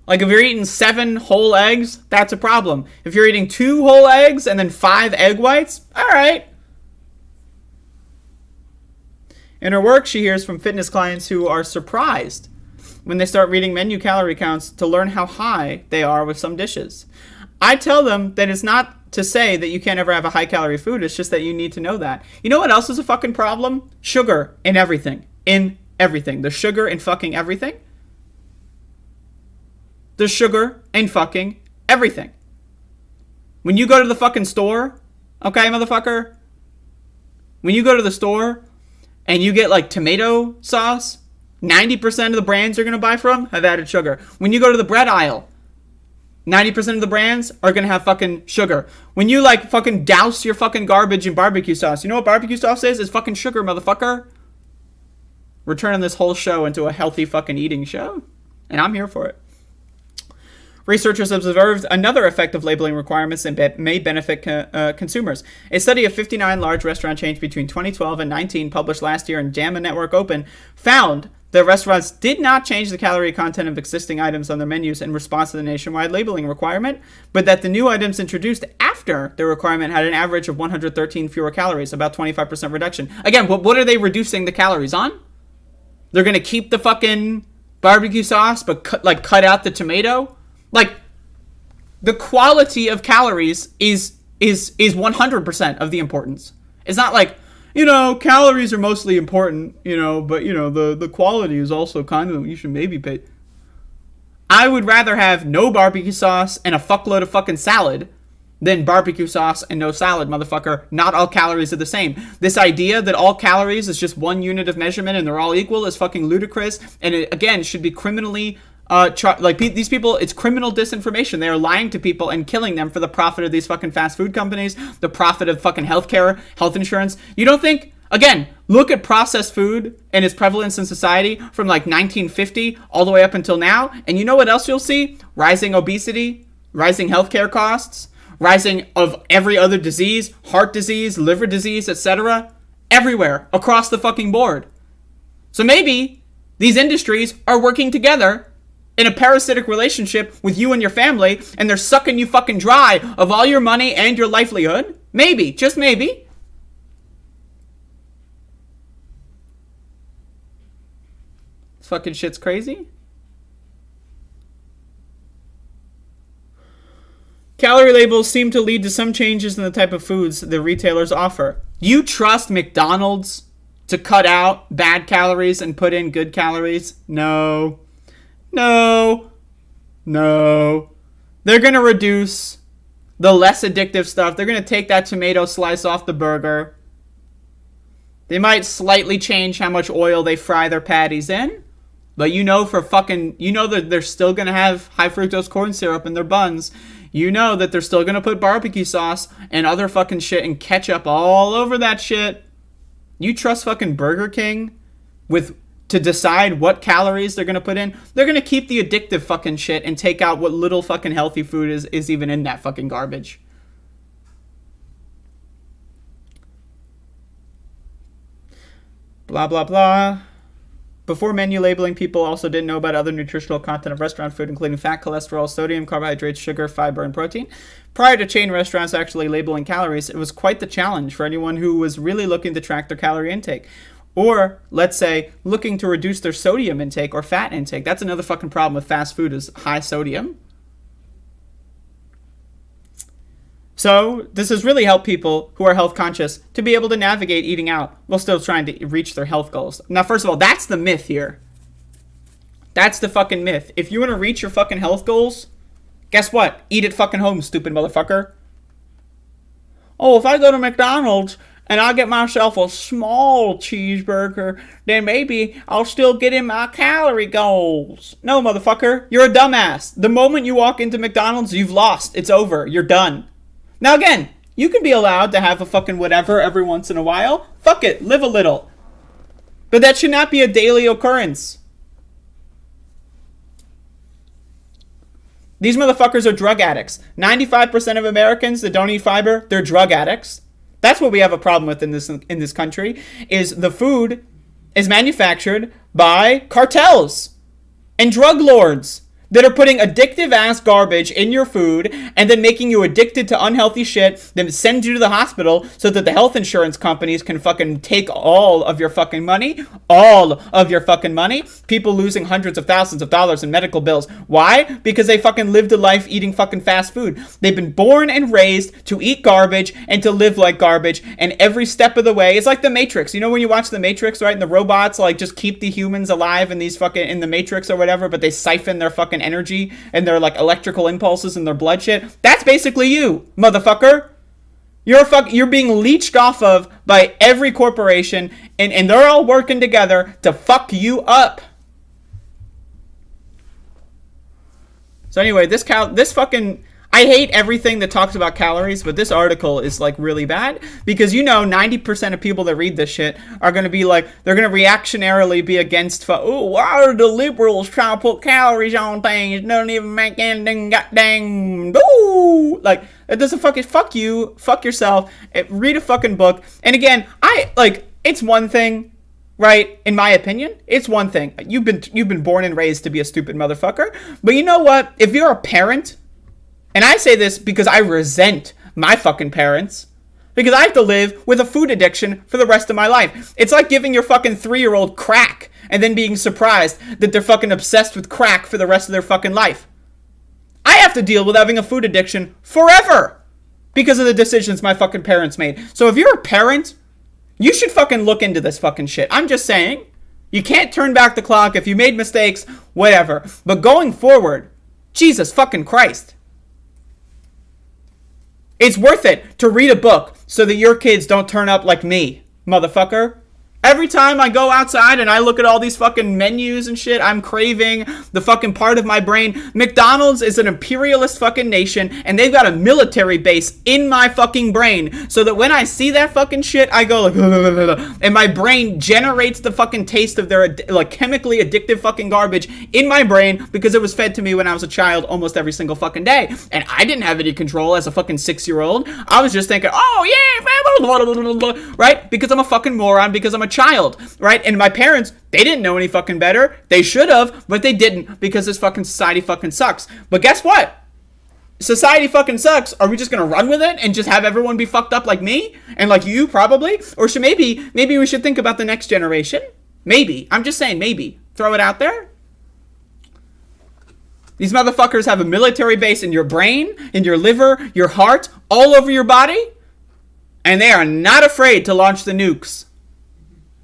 Like, if you're eating 7 whole eggs, that's a problem. If you're eating 2 whole eggs and then 5 egg whites, all right. In her work, she hears from fitness clients who are surprised when they start reading menu calorie counts to learn how high they are with some dishes. I tell them that it's not to say that you can't ever have a high-calorie food. It's just that you need to know that. You know what else is a fucking problem? Sugar in everything. In everything. The sugar in fucking everything. There's sugar in fucking everything. When you go to the fucking store, okay, motherfucker? When you go to the store and you get like tomato sauce, 90% of the brands you're going to buy from have added sugar. When you go to the bread aisle, 90% of the brands are going to have fucking sugar. When you like fucking douse your fucking garbage in barbecue sauce, you know what barbecue sauce is? It's fucking sugar, motherfucker. We're turning this whole show into a healthy fucking eating show. And I'm here for it. Researchers have observed another effect of labeling requirements that may benefit consumers. A study of 59 large restaurant chains between 2012 and 19, published last year in JAMA Network Open, found that restaurants did not change the calorie content of existing items on their menus in response to the nationwide labeling requirement, but that the new items introduced after the requirement had an average of 113 fewer calories, about 25% reduction. Again, what are they reducing the calories on? They're going to keep the fucking barbecue sauce, but cut out the tomato? Like, the quality of calories is 100% of the importance. It's not like, you know, calories are mostly important, you know, but, you know, the quality is also kind of, you should maybe pay. I would rather have no barbecue sauce and a fuckload of fucking salad than barbecue sauce and no salad, motherfucker. Not all calories are the same. This idea that all calories is just one unit of measurement and they're all equal is fucking ludicrous. And it, again, should be criminally... these people, it's criminal disinformation. They are lying to people and killing them for the profit of these fucking fast food companies, the profit of fucking healthcare, health insurance. You don't think Again, look at processed food and its prevalence in society from like 1950 all the way up until now. And you know what else you'll see? Rising obesity, rising healthcare costs, rising of every other disease, heart disease, liver disease, etc. Everywhere, across the fucking board. So maybe these industries are working together in a parasitic relationship with you and your family, and they're sucking you fucking dry of all your money and your livelihood. Maybe, just maybe. This fucking shit's crazy. Calorie labels seem to lead to some changes in the type of foods the retailers offer. You trust McDonald's to cut out bad calories and put in good calories? No. No. They're going to reduce the less addictive stuff. They're going to take that tomato slice off the burger. They might slightly change how much oil they fry their patties in. But you know that they're still going to have high fructose corn syrup in their buns. You know that they're still going to put barbecue sauce and other fucking shit and ketchup all over that shit. You trust fucking Burger King to decide what calories they're going to put in? They're going to keep the addictive fucking shit and take out what little fucking healthy food is even in that fucking garbage. Blah, blah, blah. Before menu labeling, people also didn't know about other nutritional content of restaurant food, including fat, cholesterol, sodium, carbohydrates, sugar, fiber, and protein. Prior to chain restaurants actually labeling calories, it was quite the challenge for anyone who was really looking to track their calorie intake. Or, let's say, looking to reduce their sodium intake or fat intake. That's another fucking problem with fast food, is high sodium. So, this has really helped people who are health conscious to be able to navigate eating out while still trying to reach their health goals. Now, first of all, that's the myth here. That's the fucking myth. If you want to reach your fucking health goals, guess what? Eat at fucking home, stupid motherfucker. Oh, if I go to McDonald's and I get myself a small cheeseburger, then maybe I'll still get in my calorie goals. No, motherfucker. You're a dumbass. The moment you walk into McDonald's, you've lost. It's over. You're done. Now again, you can be allowed to have a fucking whatever every once in a while. Fuck it, live a little. But that should not be a daily occurrence. These motherfuckers are drug addicts. 95% of Americans that don't eat fiber, they're drug addicts. That's what we have a problem with in this country, is the food is manufactured by cartels and drug lords that are putting addictive ass garbage in your food and then making you addicted to unhealthy shit, then send you to the hospital so that the health insurance companies can fucking take all of your fucking money. All of your fucking money. People losing hundreds of thousands of dollars in medical bills. Why? Because they fucking lived a life eating fucking fast food. They've been born and raised to eat garbage and to live like garbage, and every step of the way, it's like the Matrix. You know when you watch the Matrix, right? And the robots like just keep the humans alive in these fucking, in the Matrix or whatever, but they siphon their fucking energy and their like electrical impulses and their blood shit. That's basically you, motherfucker. You're being leeched off of by every corporation, and they're all working together to fuck you up. So anyway, this fucking, I hate everything that talks about calories, but this article is like really bad because 90% of people that read this shit are going to be like, they're going to reactionarily be against, why are the liberals trying to put calories on things? It doesn't even make anything goddamn, like, it doesn't fuck you, fuck yourself, read a fucking book. And again, it's one thing, right? In my opinion, it's one thing. You've been born and raised to be a stupid motherfucker. But you know what? If you're a parent, and I say this because I resent my fucking parents, because I have to live with a food addiction for the rest of my life. It's like giving your fucking 3-year-old crack and then being surprised that they're fucking obsessed with crack for the rest of their fucking life. I have to deal with having a food addiction forever because of the decisions my fucking parents made. So if you're a parent, you should fucking look into this fucking shit. I'm just saying, you can't turn back the clock. If you made mistakes, whatever. But going forward, Jesus fucking Christ. It's worth it to read a book so that your kids don't turn up like me, motherfucker. Every time I go outside and I look at all these fucking menus and shit, I'm craving the fucking part of my brain. McDonald's is an imperialist fucking nation, and they've got a military base in my fucking brain, so that when I see that fucking shit, I go like, and my brain generates the fucking taste of their like chemically addictive fucking garbage in my brain because it was fed to me when I was a child almost every single fucking day, and I didn't have any control as a fucking 6-year-old. I was just thinking, oh yeah, right? Because I'm a fucking moron, because I'm a child, right? And my parents, they didn't know any fucking better. They should have, but they didn't, because this fucking society fucking sucks. But guess what? Society fucking sucks. Are we just gonna run with it and just have everyone be fucked up like me and like you probably? Or should maybe we should think about the next generation? Maybe. I'm just saying maybe. Throw it out there. These motherfuckers have a military base in your brain, in your liver, your heart, all over your body, and they are not afraid to launch the nukes.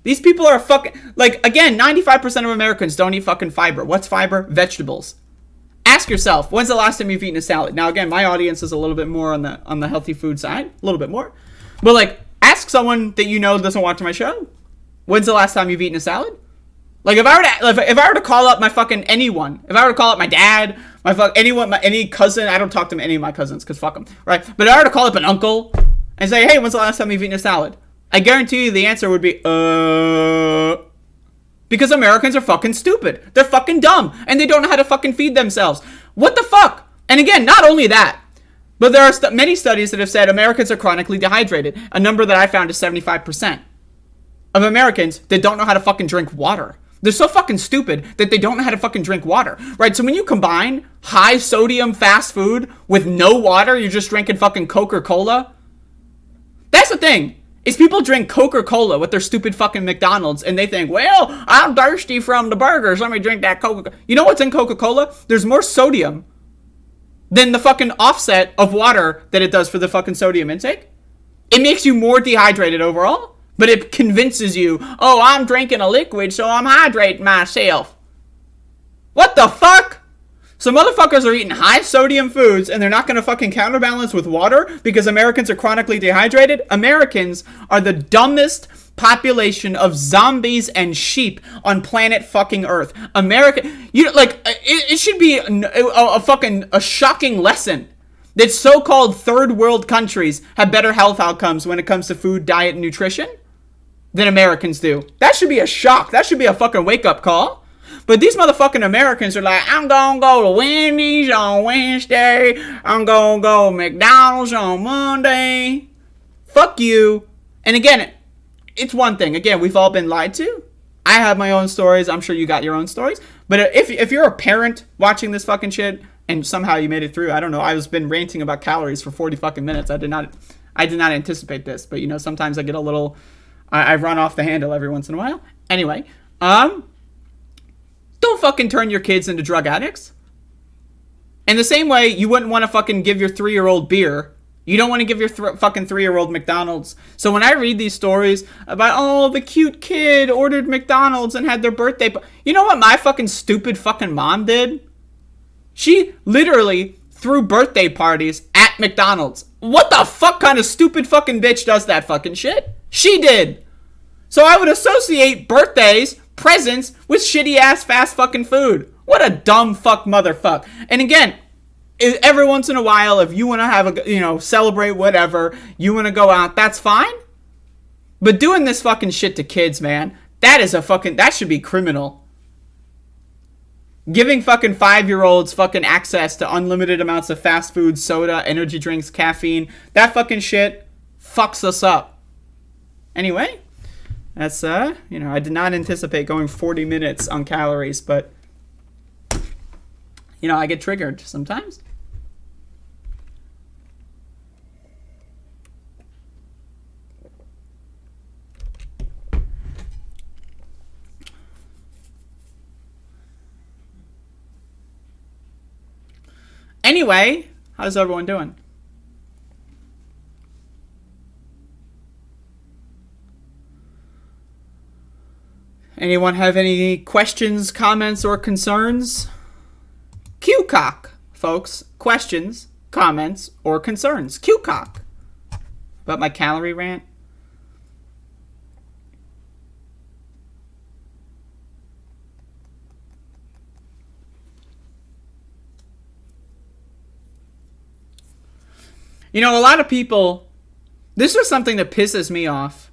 These people are fucking, like, again, 95% of Americans don't eat fucking fiber. What's fiber? Vegetables. Ask yourself, when's the last time you've eaten a salad? Now, again, my audience is a little bit more on the healthy food side, a little bit more. But, like, ask someone that you know doesn't watch my show. When's the last time you've eaten a salad? Like, if I were to call up my fucking anyone, if I were to call up my dad, any cousin, I don't talk to any of my cousins, because fuck them, right? But if I were to call up an uncle and say, hey, when's the last time you've eaten a salad? I guarantee you the answer would be, because Americans are fucking stupid. They're fucking dumb, and they don't know how to fucking feed themselves. What the fuck? And again, not only that, but there are many studies that have said Americans are chronically dehydrated. A number that I found is 75% of Americans that don't know how to fucking drink water. They're so fucking stupid that they don't know how to fucking drink water, right? So when you combine high sodium fast food with no water, you're just drinking fucking Coca-Cola. That's the thing. Is people drink Coca-Cola with their stupid fucking McDonald's, and they think, well, I'm thirsty from the burgers, let me drink that Coca-Cola. You know what's in Coca-Cola? There's more sodium than the fucking offset of water that it does for the fucking sodium intake. It makes you more dehydrated overall, but it convinces you, oh, I'm drinking a liquid, so I'm hydrating myself. What the fuck? So motherfuckers are eating high sodium foods and they're not going to fucking counterbalance with water because Americans are chronically dehydrated? Americans are the dumbest population of zombies and sheep on planet fucking Earth. It should be a shocking lesson that so-called third world countries have better health outcomes when it comes to food, diet, and nutrition than Americans do. That should be a shock. That should be a fucking wake-up call. But these motherfucking Americans are like, I'm gonna go to Wendy's on Wednesday. I'm gonna go to McDonald's on Monday. Fuck you. And again, it's one thing. Again, we've all been lied to. I have my own stories. I'm sure you got your own stories. But if you're a parent watching this fucking shit and somehow you made it through, I don't know. I was been ranting about calories for 40 fucking minutes. I did not anticipate this. But you know, sometimes I get a little, I run off the handle every once in a while. Anyway, don't fucking turn your kids into drug addicts. In the same way, you wouldn't want to fucking give your 3-year-old beer. You don't want to give your fucking 3-year-old McDonald's. So when I read these stories about, oh, the cute kid ordered McDonald's and had their birthday. You know what my fucking stupid fucking mom did? She literally threw birthday parties at McDonald's. What the fuck kind of stupid fucking bitch does that fucking shit? She did. So I would associate birthdays, presents, with shitty ass fast fucking food. What a dumb fuck motherfuck. And again, every once in a while, if you want to have celebrate whatever, you want to go out, that's fine. But doing this fucking shit to kids, man, that should be criminal. Giving fucking 5-year-olds fucking access to unlimited amounts of fast food, soda, energy drinks, caffeine, that fucking shit fucks us up. Anyway, that's, I did not anticipate going 40 minutes on calories, but, I get triggered sometimes. Anyway, how's everyone doing? Anyone have any questions, comments, or concerns? Q-cock, folks. Questions, comments, or concerns. Q-cock. About my calorie rant? You know, a lot of people, this is something that pisses me off,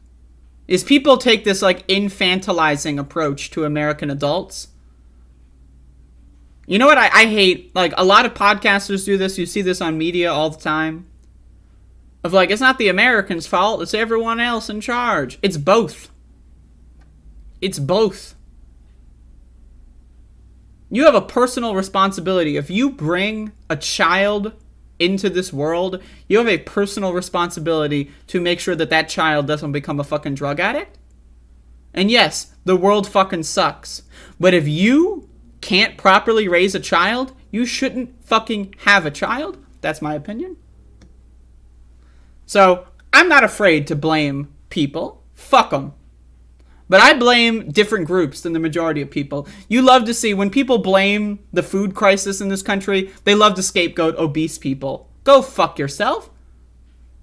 is people take this, like, infantilizing approach to American adults. You know what I hate? Like, a lot of podcasters do this. You see this on media all the time. Of like, it's not the Americans' fault. It's everyone else in charge. It's both. It's both. You have a personal responsibility. If you bring a child into this world, you have a personal responsibility to make sure that that child doesn't become a fucking drug addict. And yes, the world fucking sucks. But if you can't properly raise a child, you shouldn't fucking have a child. That's my opinion. So, I'm not afraid to blame people. Fuck them. But I blame different groups than the majority of people. You love to see when people blame the food crisis in this country, they love to scapegoat obese people. Go fuck yourself.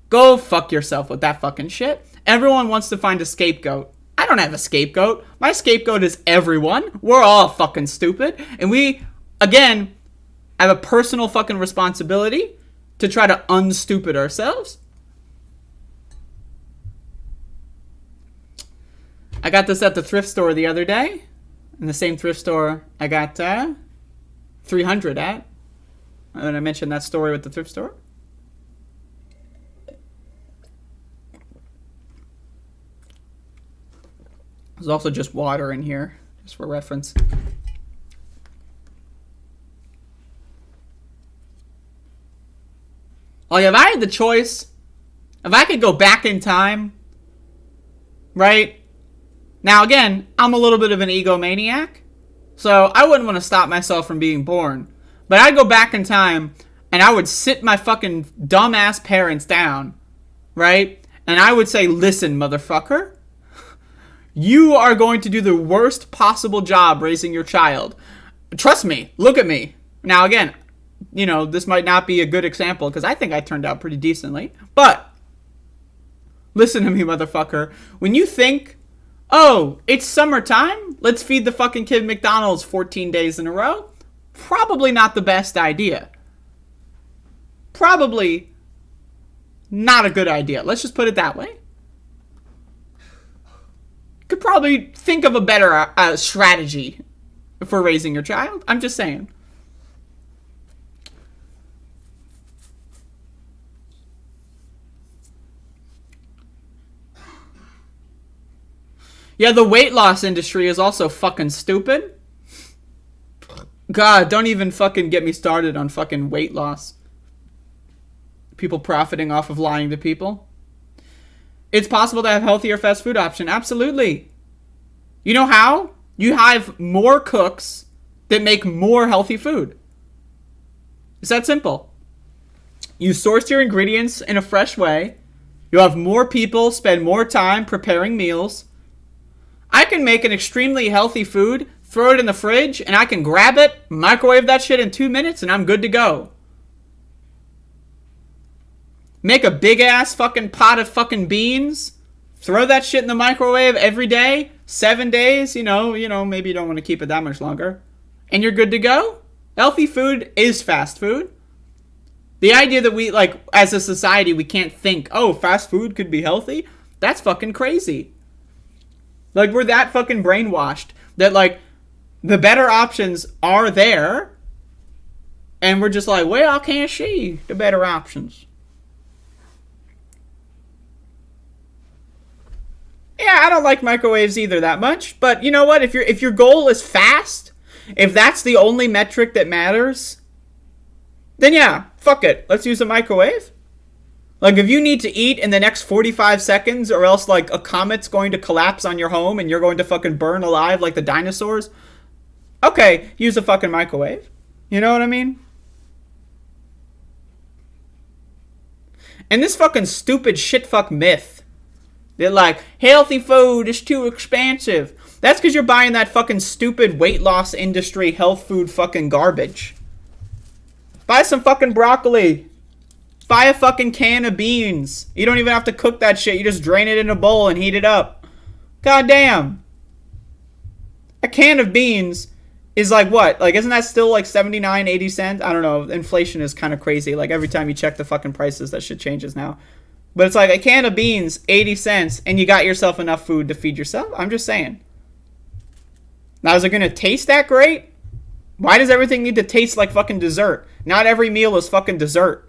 Go fuck yourself with that fucking shit. Everyone wants to find a scapegoat. I don't have a scapegoat. My scapegoat is everyone. We're all fucking stupid. And we, again, have a personal fucking responsibility to try to unstupid ourselves. I got this at the thrift store the other day. In the same thrift store I got 300 at. And I mentioned that story with the thrift store. There's also just water in here, just for reference. Like, if I had the choice, if I could go back in time, right? Now, again, I'm a little bit of an egomaniac, so I wouldn't want to stop myself from being born. But I'd go back in time, and I would sit my fucking dumbass parents down, right? And I would say, listen, motherfucker, you are going to do the worst possible job raising your child. Trust me. Look at me. Now, again, you know, this might not be a good example, because I think I turned out pretty decently. But, listen to me, motherfucker. When you think, oh, it's summertime, let's feed the fucking kid McDonald's 14 days in a row, probably not the best idea. Probably not a good idea. Let's just put it that way. Could probably think of a better strategy for raising your child. I'm just saying. Yeah, the weight loss industry is also fucking stupid. God, don't even fucking get me started on fucking weight loss. People profiting off of lying to people. It's possible to have healthier fast food option. Absolutely. You know how? You have more cooks that make more healthy food. It's that simple. You source your ingredients in a fresh way. You'll have more people spend more time preparing meals. I can make an extremely healthy food, throw it in the fridge, and I can grab it, microwave that shit in 2 minutes, and I'm good to go. Make a big ass fucking pot of fucking beans, throw that shit in the microwave every day, 7 days, you know, maybe you don't want to keep it that much longer, and you're good to go. Healthy food is fast food. The idea that we, like, as a society, we can't think, oh, fast food could be healthy, that's fucking crazy. Like, we're that fucking brainwashed that, like, the better options are there, and we're just like, well, I can't see the better options. Yeah, I don't like microwaves either that much, but you know what? If your goal is fast, if that's the only metric that matters, then yeah, fuck it. Let's use a microwave. Like, if you need to eat in the next 45 seconds or else, like, a comet's going to collapse on your home and you're going to fucking burn alive like the dinosaurs, okay, use a fucking microwave. You know what I mean? And this fucking stupid shitfuck myth that, like, healthy food is too expensive. That's because you're buying that fucking stupid weight loss industry health food fucking garbage. Buy some fucking broccoli. Buy a fucking can of beans. You don't even have to cook that shit. You just drain it in a bowl and heat it up. God damn. A can of beans is like what? Like, isn't that still like 79, 80 cents? I don't know. Inflation is kind of crazy. Like, every time you check the fucking prices, that shit changes now. But it's like a can of beans, 80 cents, and you got yourself enough food to feed yourself. I'm just saying. Now, is it going to taste that great? Why does everything need to taste like fucking dessert? Not every meal is fucking dessert.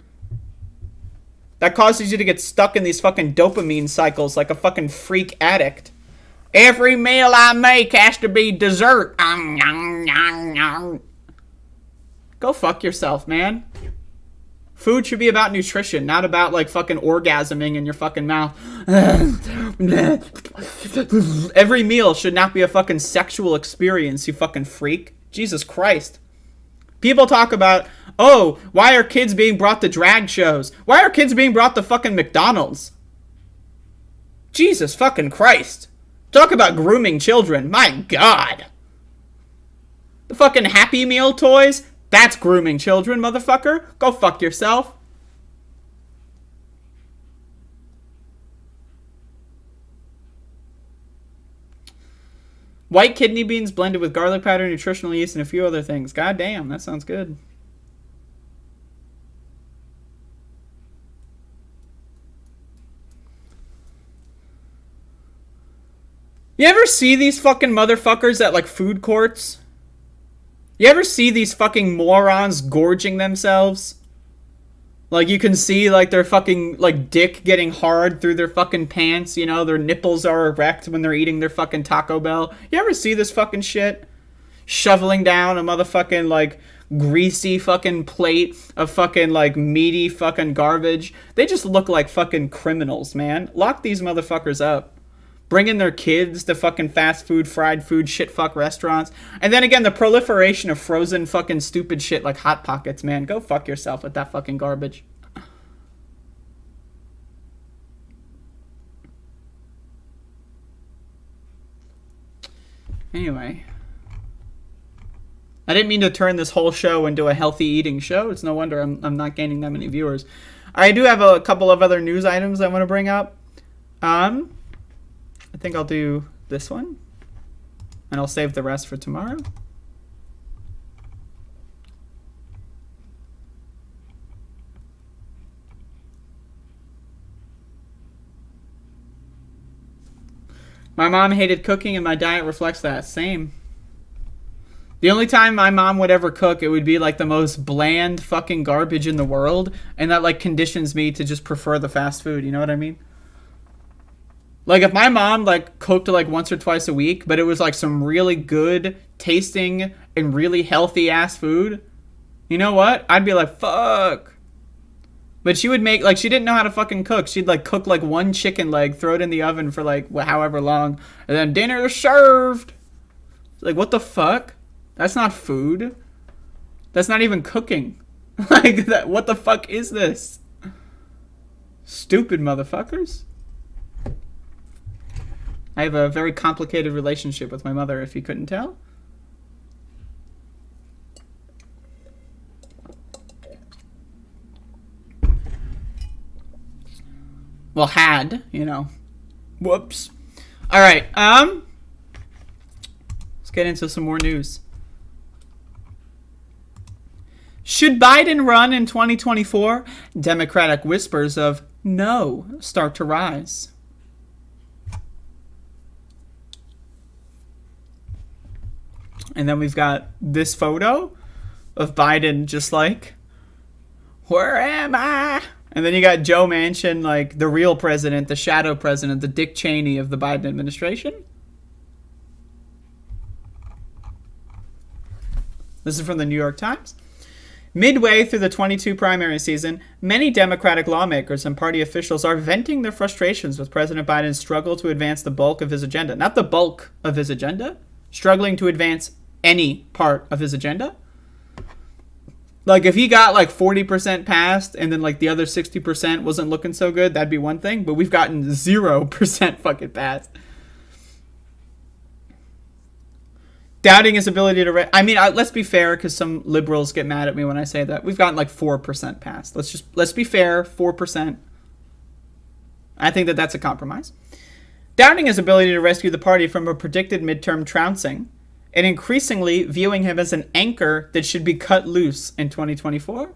That causes you to get stuck in these fucking dopamine cycles like a fucking freak addict. Every meal I make has to be dessert. Go fuck yourself, man. Food should be about nutrition, not about like fucking orgasming in your fucking mouth. Every meal should not be a fucking sexual experience, you fucking freak. Jesus Christ. People talk about, oh, why are kids being brought to drag shows? Why are kids being brought to fucking McDonald's? Jesus fucking Christ. Talk about grooming children. My God. The fucking Happy Meal toys? That's grooming children, motherfucker. Go fuck yourself. White kidney beans blended with garlic powder, nutritional yeast, and a few other things. God damn, that sounds good. You ever see these fucking motherfuckers at like food courts? You ever see these fucking morons gorging themselves? Like, you can see, like, their fucking, like, dick getting hard through their fucking pants, you know? Their nipples are erect when they're eating their fucking Taco Bell. You ever see this fucking shit? Shoveling down a motherfucking, like, greasy fucking plate of fucking, like, meaty fucking garbage. They just look like fucking criminals, man. Lock these motherfuckers up. Bringing their kids to fucking fast food, fried food, shit fuck restaurants. And then again, the proliferation of frozen fucking stupid shit like Hot Pockets, man. Go fuck yourself with that fucking garbage. Anyway. I didn't mean to turn this whole show into a healthy eating show. It's no wonder I'm not gaining that many viewers. I do have a couple of other news items I want to bring up. I think I'll do this one, and I'll save the rest for tomorrow. My mom hated cooking, and my diet reflects that. Same. The only time my mom would ever cook, it would be like the most bland fucking garbage in the world, and that like conditions me to just prefer the fast food, you know what I mean? Like, if my mom, like, cooked, like, once or twice a week, but it was, like, some really good tasting and really healthy-ass food, you know what? I'd be like, fuck. But she would make, like, she didn't know how to fucking cook. She'd, like, cook, like, one chicken leg, throw it in the oven for, like, however long, and then dinner served. Like, what the fuck? That's not food. That's not even cooking. Like, that. What the fuck is this? Stupid motherfuckers. I have a very complicated relationship with my mother, if you couldn't tell. Well, had, you know. Whoops. All right, let's get into some more news. Should Biden run in 2024? Democratic whispers of no start to rise. And then we've got this photo of Biden just like, where am I? And then you got Joe Manchin, like the real president, the shadow president, the Dick Cheney of the Biden administration. This is from the New York Times. Midway through the 22 primary season, many Democratic lawmakers and party officials are venting their frustrations with President Biden's struggle to advance the bulk of his agenda. Not the bulk of his agenda, struggling to advance any part of his agenda. Like, if he got like 40% passed and then like the other 60% wasn't looking so good, that'd be one thing. But we've gotten 0% fucking passed. Doubting his ability to... let's be fair, because some liberals get mad at me when I say that. We've gotten like 4% passed. Let's be fair, 4%. I think that that's a compromise. Doubting his ability to rescue the party from a predicted midterm trouncing and increasingly viewing him as an anchor that should be cut loose in 2024?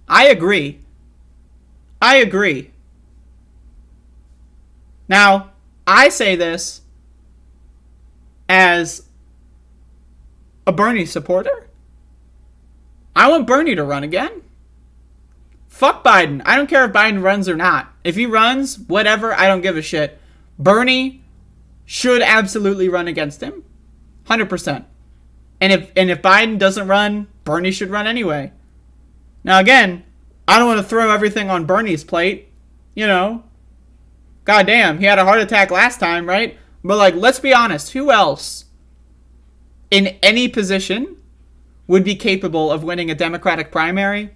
I agree. Now, I say this as a Bernie supporter. I want Bernie to run again. Fuck Biden. I don't care if Biden runs or not. If he runs, whatever, I don't give a shit. Bernie should absolutely run against him. 100%. And if Biden doesn't run, Bernie should run anyway. Now again, I don't want to throw everything on Bernie's plate. You know. Goddamn, he had a heart attack last time, right? But like, let's be honest. Who else in any position would be capable of winning a Democratic primary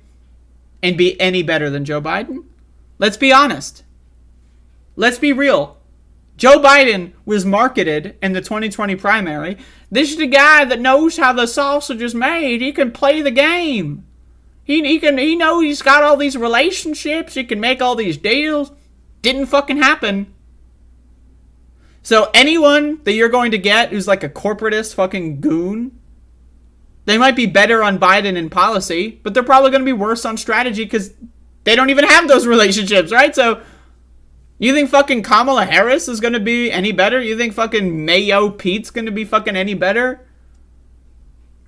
and be any better than Joe Biden? Let's be honest. Let's be real. Joe Biden was marketed in the 2020 primary. This is the guy that knows how the sausage is made. He can play the game. He knows he's got all these relationships. He can make all these deals. Didn't fucking happen. So anyone that you're going to get who's like a corporatist fucking goon, they might be better on Biden in policy, but they're probably going to be worse on strategy because they don't even have those relationships, right? So you think fucking Kamala Harris is going to be any better? You think fucking Mayo Pete's going to be fucking any better?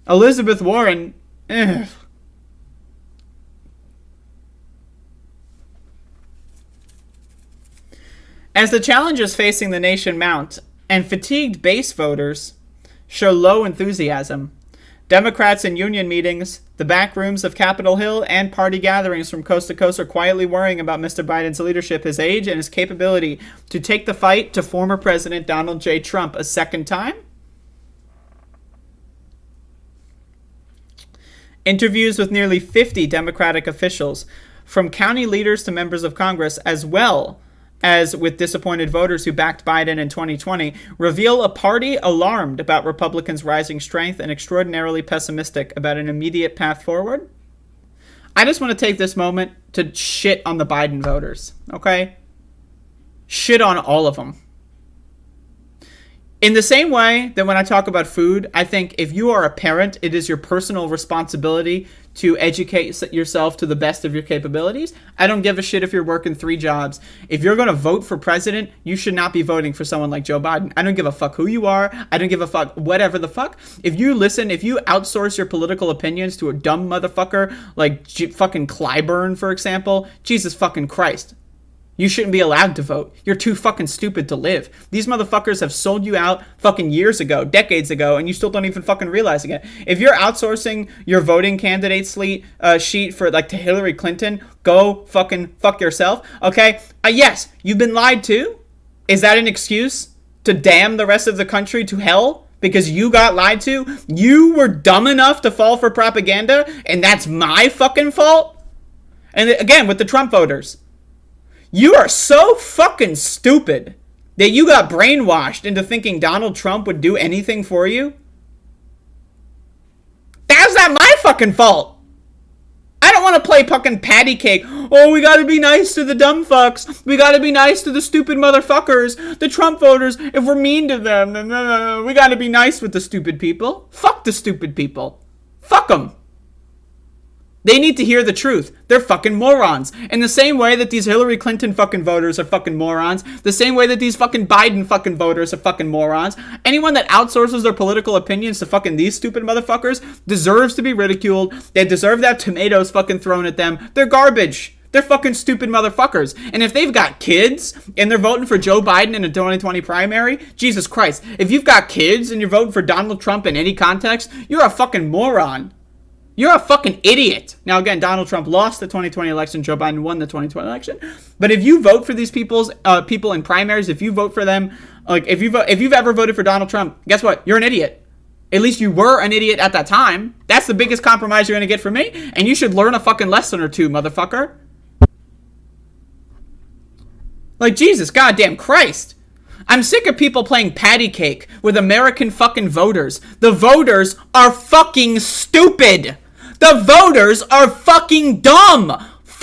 Elizabeth Warren, ugh. As the challenges facing the nation mount and fatigued base voters show low enthusiasm, Democrats in union meetings, the back rooms of Capitol Hill, and party gatherings from coast to coast are quietly worrying about Mr. Biden's leadership, his age, and his capability to take the fight to former President Donald J. Trump a second time. Interviews with nearly 50 Democratic officials, from county leaders to members of Congress, as well as with disappointed voters who backed Biden in 2020, reveal a party alarmed about Republicans' rising strength and extraordinarily pessimistic about an immediate path forward. I just want to take this moment to shit on the Biden voters, okay? Shit on all of them. In the same way that when I talk about food, I think if you are a parent, it is your personal responsibility to educate yourself to the best of your capabilities. I don't give a shit if you're working 3 jobs. If you're going to vote for president, you should not be voting for someone like Joe Biden. I don't give a fuck who you are. I don't give a fuck whatever the fuck. If you outsource your political opinions to a dumb motherfucker like fucking Clyburn, for example, Jesus fucking Christ. You shouldn't be allowed to vote. You're too fucking stupid to live. These motherfuckers have sold you out fucking years ago, decades ago, and you still don't even fucking realize it. If you're outsourcing your voting candidate sheet for like to Hillary Clinton, go fucking fuck yourself. Okay? Yes, you've been lied to. Is that an excuse to damn the rest of the country to hell? Because you got lied to? You were dumb enough to fall for propaganda, and that's my fucking fault? And again, with the Trump voters. You are so fucking stupid that you got brainwashed into thinking Donald Trump would do anything for you? How's that my fucking fault? I don't want to play fucking patty cake. Oh, we gotta be nice to the dumb fucks. We gotta be nice to the stupid motherfuckers. The Trump voters, if we're mean to them, we gotta be nice with the stupid people. Fuck the stupid people. Fuck them. They need to hear the truth. They're fucking morons. In the same way that these Hillary Clinton fucking voters are fucking morons, the same way that these fucking Biden fucking voters are fucking morons, anyone that outsources their political opinions to fucking these stupid motherfuckers deserves to be ridiculed. They deserve to have tomatoes fucking thrown at them. They're garbage. They're fucking stupid motherfuckers. And if they've got kids and they're voting for Joe Biden in a 2020 primary, Jesus Christ. If you've got kids and you're voting for Donald Trump in any context, you're a fucking moron. You're a fucking idiot. Now, again, Donald Trump lost the 2020 election. Joe Biden won the 2020 election. But if you vote for these people in primaries, if you vote for them, like if you've ever voted for Donald Trump, guess what? You're an idiot. At least you were an idiot at that time. That's the biggest compromise you're going to get from me. And you should learn a fucking lesson or two, motherfucker. Like, Jesus goddamn Christ. I'm sick of people playing patty cake with American fucking voters. The voters are fucking stupid. The voters are fucking dumb.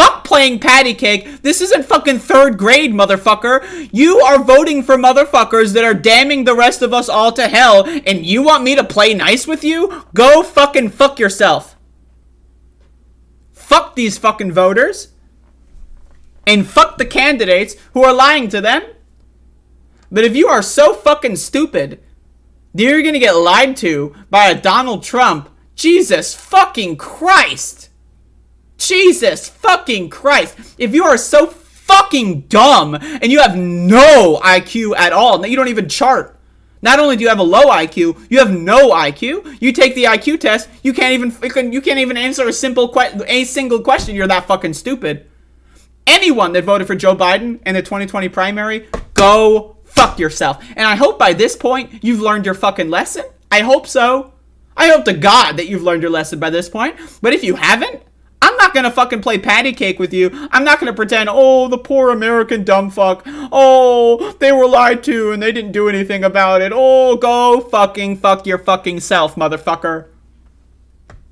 fuck playing patty cake. This isn't fucking 3rd grade, motherfucker. You are voting for motherfuckers that are damning the rest of us all to hell, and you want me to play nice with you? Go fucking fuck yourself. Fuck these fucking voters. And fuck the candidates who are lying to them. But if you are so fucking stupid that you're gonna get lied to by a Donald Trump, Jesus fucking Christ. Jesus fucking Christ. If you are so fucking dumb and you have no IQ at all, you don't even chart. Not only do you have a low IQ, you have no IQ. You take the IQ test, you can't even answer a single question. You're that fucking stupid. Anyone that voted for Joe Biden in the 2020 primary, go fuck yourself. And I hope by this point you've learned your fucking lesson. I hope so. I hope to God that you've learned your lesson by this point. But if you haven't, I'm not gonna fucking play patty cake with you. I'm not gonna pretend, oh, the poor American dumb fuck. Oh, they were lied to and they didn't do anything about it. Oh, go fucking fuck your fucking self, motherfucker.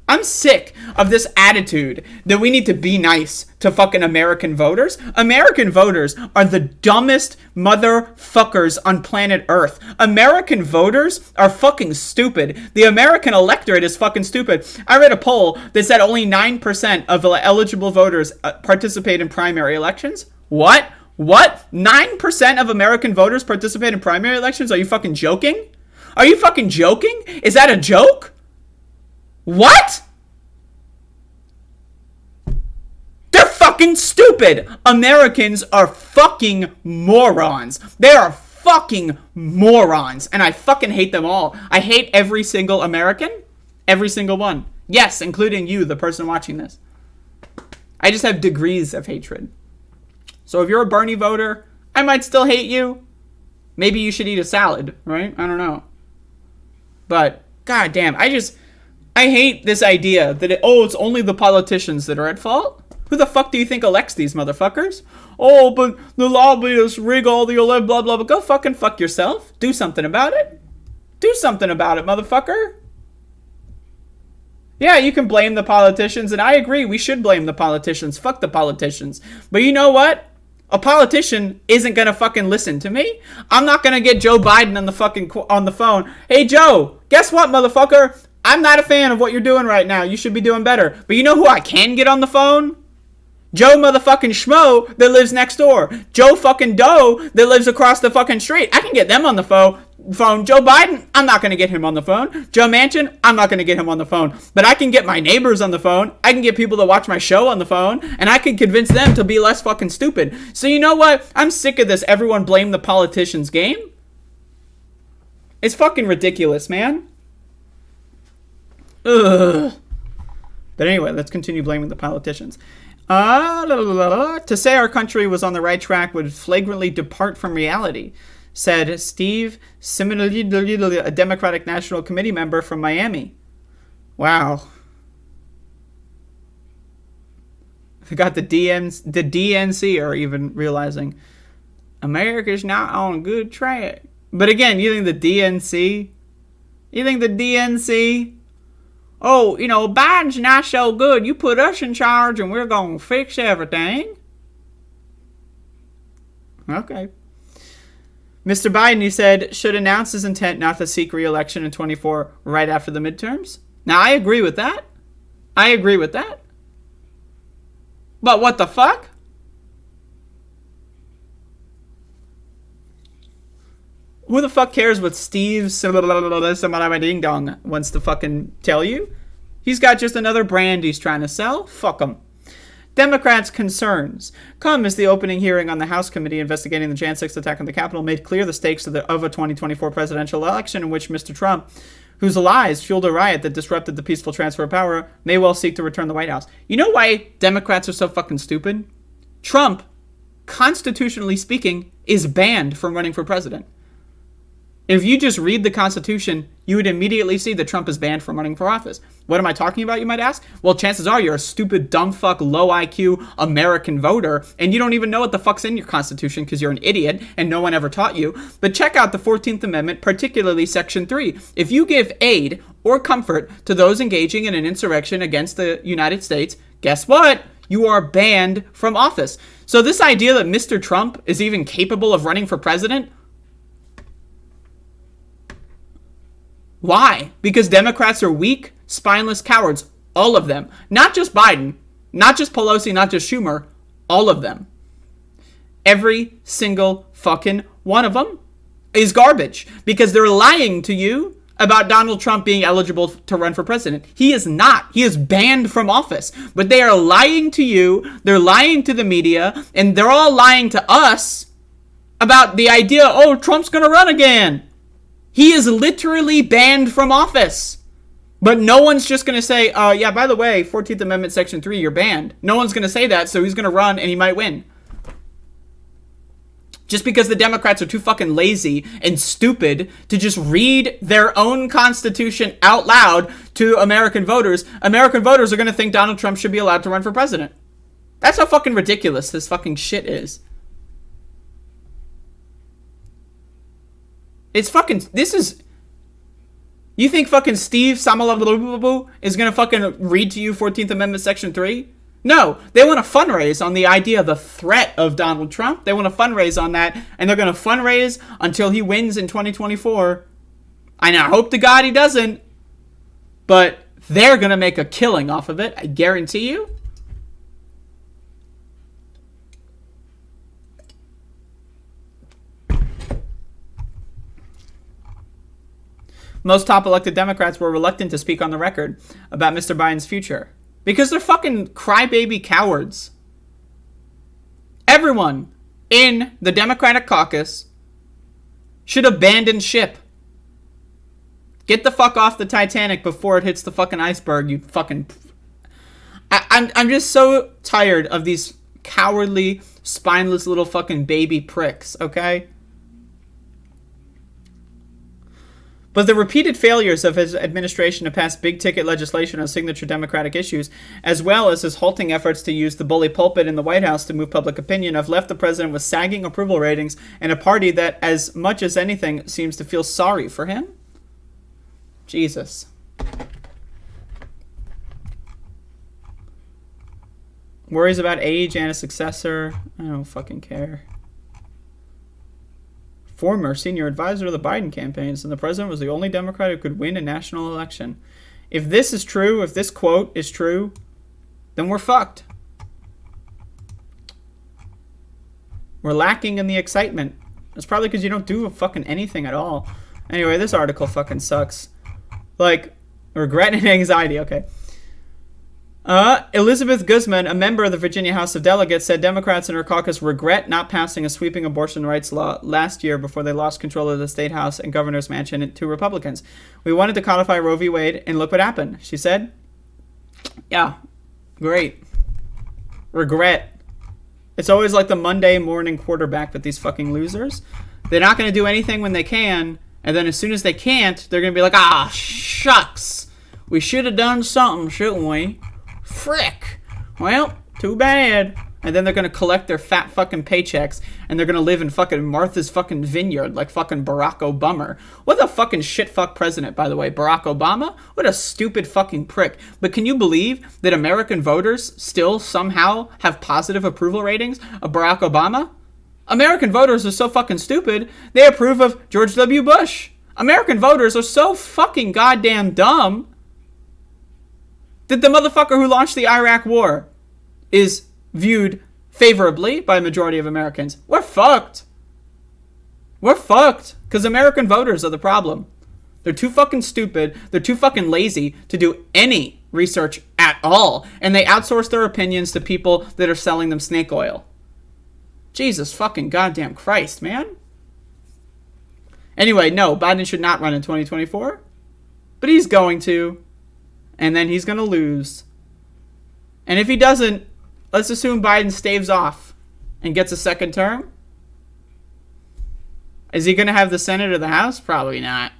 I'm sick of this attitude that we need to be nice to fucking American voters. American voters are the dumbest motherfuckers on planet Earth. American voters are fucking stupid. The American electorate is fucking stupid. I read a poll that said only 9% of eligible voters participate in primary elections. What? 9% of American voters participate in primary elections? Are you fucking joking? Are you fucking joking? Is that a joke? What? They're fucking stupid. Americans are fucking morons. They are fucking morons. And I fucking hate them all. I hate every single American. Every single one. Yes, including you, the person watching this. I just have degrees of hatred. So if you're a Bernie voter, I might still hate you. Maybe you should eat a salad, right? I don't know. But, goddamn, I hate this idea that, it's only the politicians that are at fault. Who the fuck do you think elects these motherfuckers? Oh, but the lobbyists rig all the blah, blah, blah. Go fucking fuck yourself. Do something about it. Do something about it, motherfucker. Yeah, you can blame the politicians, and I agree, we should blame the politicians. Fuck the politicians. But you know what? A politician isn't gonna fucking listen to me. I'm not gonna get Joe Biden on the phone. Hey, Joe, guess what, motherfucker? I'm not a fan of what you're doing right now. You should be doing better. But you know who I can get on the phone? Joe motherfucking Schmo that lives next door. Joe fucking Doe that lives across the fucking street. I can get them on the phone. Joe Biden, I'm not going to get him on the phone. Joe Manchin, I'm not going to get him on the phone. But I can get my neighbors on the phone. I can get people that watch my show on the phone. And I can convince them to be less fucking stupid. So you know what? I'm sick of this everyone blame the politicians game. It's fucking ridiculous, man. Ugh. But anyway, let's continue blaming the politicians. To say our country was on the right track would flagrantly depart from reality, said Steve Simonelli, a Democratic National Committee member from Miami. Wow. I got the DNC are even realizing America's not on a good track. But again, you think the DNC? Oh, Biden's not so good. You put us in charge and we're going to fix everything. Okay. Mr. Biden, he said, should announce his intent not to seek re-election in 24 right after the midterms. Now, I agree with that. But what the fuck? Who the fuck cares what Steve Ding Dong wants to fucking tell you? He's got just another brand he's trying to sell. Fuck him. Democrats' concerns come as the opening hearing on the House committee investigating the Jan 6 attack on the Capitol made clear the stakes of a 2024 presidential election in which Mr. Trump, whose lies fueled a riot that disrupted the peaceful transfer of power, may well seek to return the White House. You know why Democrats are so fucking stupid? Trump, constitutionally speaking, is banned from running for president. If you just read the Constitution, you would immediately see that Trump is banned from running for office. What am I talking about, you might ask? Well, chances are you're a stupid, dumb fuck, low IQ American voter, and you don't even know what the fuck's in your Constitution because you're an idiot and no one ever taught you. But check out the 14th Amendment, particularly Section 3. If you give aid or comfort to those engaging in an insurrection against the United States, guess what? you are banned from office. So this idea that Mr. Trump is even capable of running for president, why? Because Democrats are weak, spineless cowards. All of them. Not just Biden, not just Pelosi, not just Schumer. All of them. Every single fucking one of them is garbage. Because they're lying to you about Donald Trump being eligible to run for president. He is not. He is banned from office. But they are lying to you. They're lying to the media. And they're all lying to us about the idea, oh, Trump's going to run again. He is literally banned from office. But no one's just going to say, yeah, by the way, 14th Amendment, Section 3, you're banned. No one's going to say that, so he's going to run and he might win. Just because the Democrats are too fucking lazy and stupid to just read their own constitution out loud to American voters are going to think Donald Trump should be allowed to run for president. That's how fucking ridiculous this fucking shit is. It's fucking, this is, you think fucking Steve Samalabu is going to fucking read to you 14th Amendment Section 3? No, they want to fundraise on the idea of the threat of Donald Trump. They want to fundraise on that, and they're going to fundraise until he wins in 2024. I hope to God he doesn't, but they're going to make a killing off of it, I guarantee you. Most top elected Democrats were reluctant to speak on the record about Mr. Biden's future. Because they're fucking crybaby cowards. Everyone in the Democratic caucus should abandon ship. Get the fuck off the Titanic before it hits the fucking iceberg, you fucking... I'm just so tired of these cowardly, spineless little fucking baby pricks, okay? But the repeated failures of his administration to pass big-ticket legislation on signature Democratic issues, as well as his halting efforts to use the bully pulpit in the White House to move public opinion, have left the president with sagging approval ratings and a party that, as much as anything, seems to feel sorry for him. Jesus. Worries about age and a successor. I don't fucking care. Former senior advisor to the Biden campaigns, and the president was the only Democrat who could win a national election. If this is true, if this quote is true, then we're fucked. We're lacking in the excitement. It's probably because you don't do fucking anything at all. Anyway, this article fucking sucks. Like, regret and anxiety, okay. Elizabeth Guzman, a member of the Virginia House of Delegates, said Democrats in her caucus regret not passing a sweeping abortion rights law last year before they lost control of the State House and Governor's Mansion to Republicans. We wanted to codify Roe v. Wade, and look what happened, she said. Yeah, great. Regret. It's always like the Monday morning quarterback with these fucking losers. They're not going to do anything when they can, and then as soon as they can't, they're going to be like, ah, shucks. We should have done something, shouldn't we? Frick. Well, too bad. And then they're going to collect their fat fucking paychecks and they're going to live in fucking Martha's fucking vineyard like fucking Barack Obama. What a fucking shit fuck president, by the way. Barack Obama? What a stupid fucking prick. But can you believe that American voters still somehow have positive approval ratings of Barack Obama? American voters are so fucking stupid, they approve of George W. Bush. American voters are so fucking goddamn dumb that the motherfucker who launched the Iraq war is viewed favorably by a majority of Americans. We're fucked. We're fucked. Because American voters are the problem. They're too fucking stupid. They're too fucking lazy to do any research at all. And they outsource their opinions to people that are selling them snake oil. Jesus fucking goddamn Christ, man. Anyway, no, Biden should not run in 2024. But he's going to. And then he's going to lose. And if he doesn't, let's assume Biden staves off and gets a second term. Is he going to have the Senate or the House? Probably not.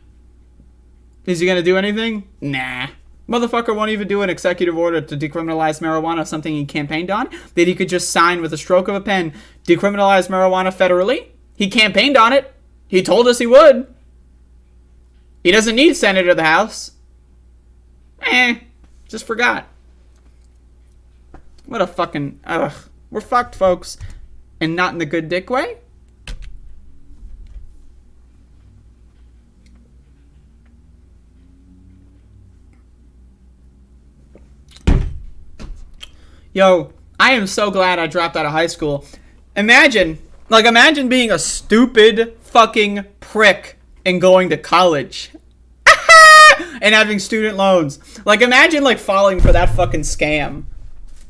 Is he going to do anything? Nah. Motherfucker won't even do an executive order to decriminalize marijuana, something he campaigned on, that he could just sign with a stroke of a pen. Decriminalize marijuana federally. He campaigned on it. He told us he would. He doesn't need Senate or the House. Just forgot. What a fucking... Ugh. We're fucked, folks. And not in the good dick way. Yo, I am so glad I dropped out of high school. Imagine being a stupid fucking prick and going to college. And having student loans. Like, imagine, like, falling for that fucking scam.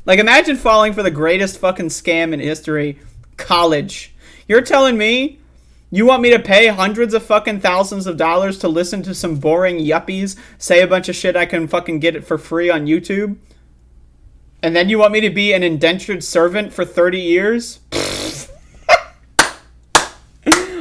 Like, imagine falling for the greatest fucking scam in history. College. You're telling me you want me to pay hundreds of fucking thousands of dollars to listen to some boring yuppies say a bunch of shit I can fucking get it for free on YouTube? And then you want me to be an indentured servant for 30 years?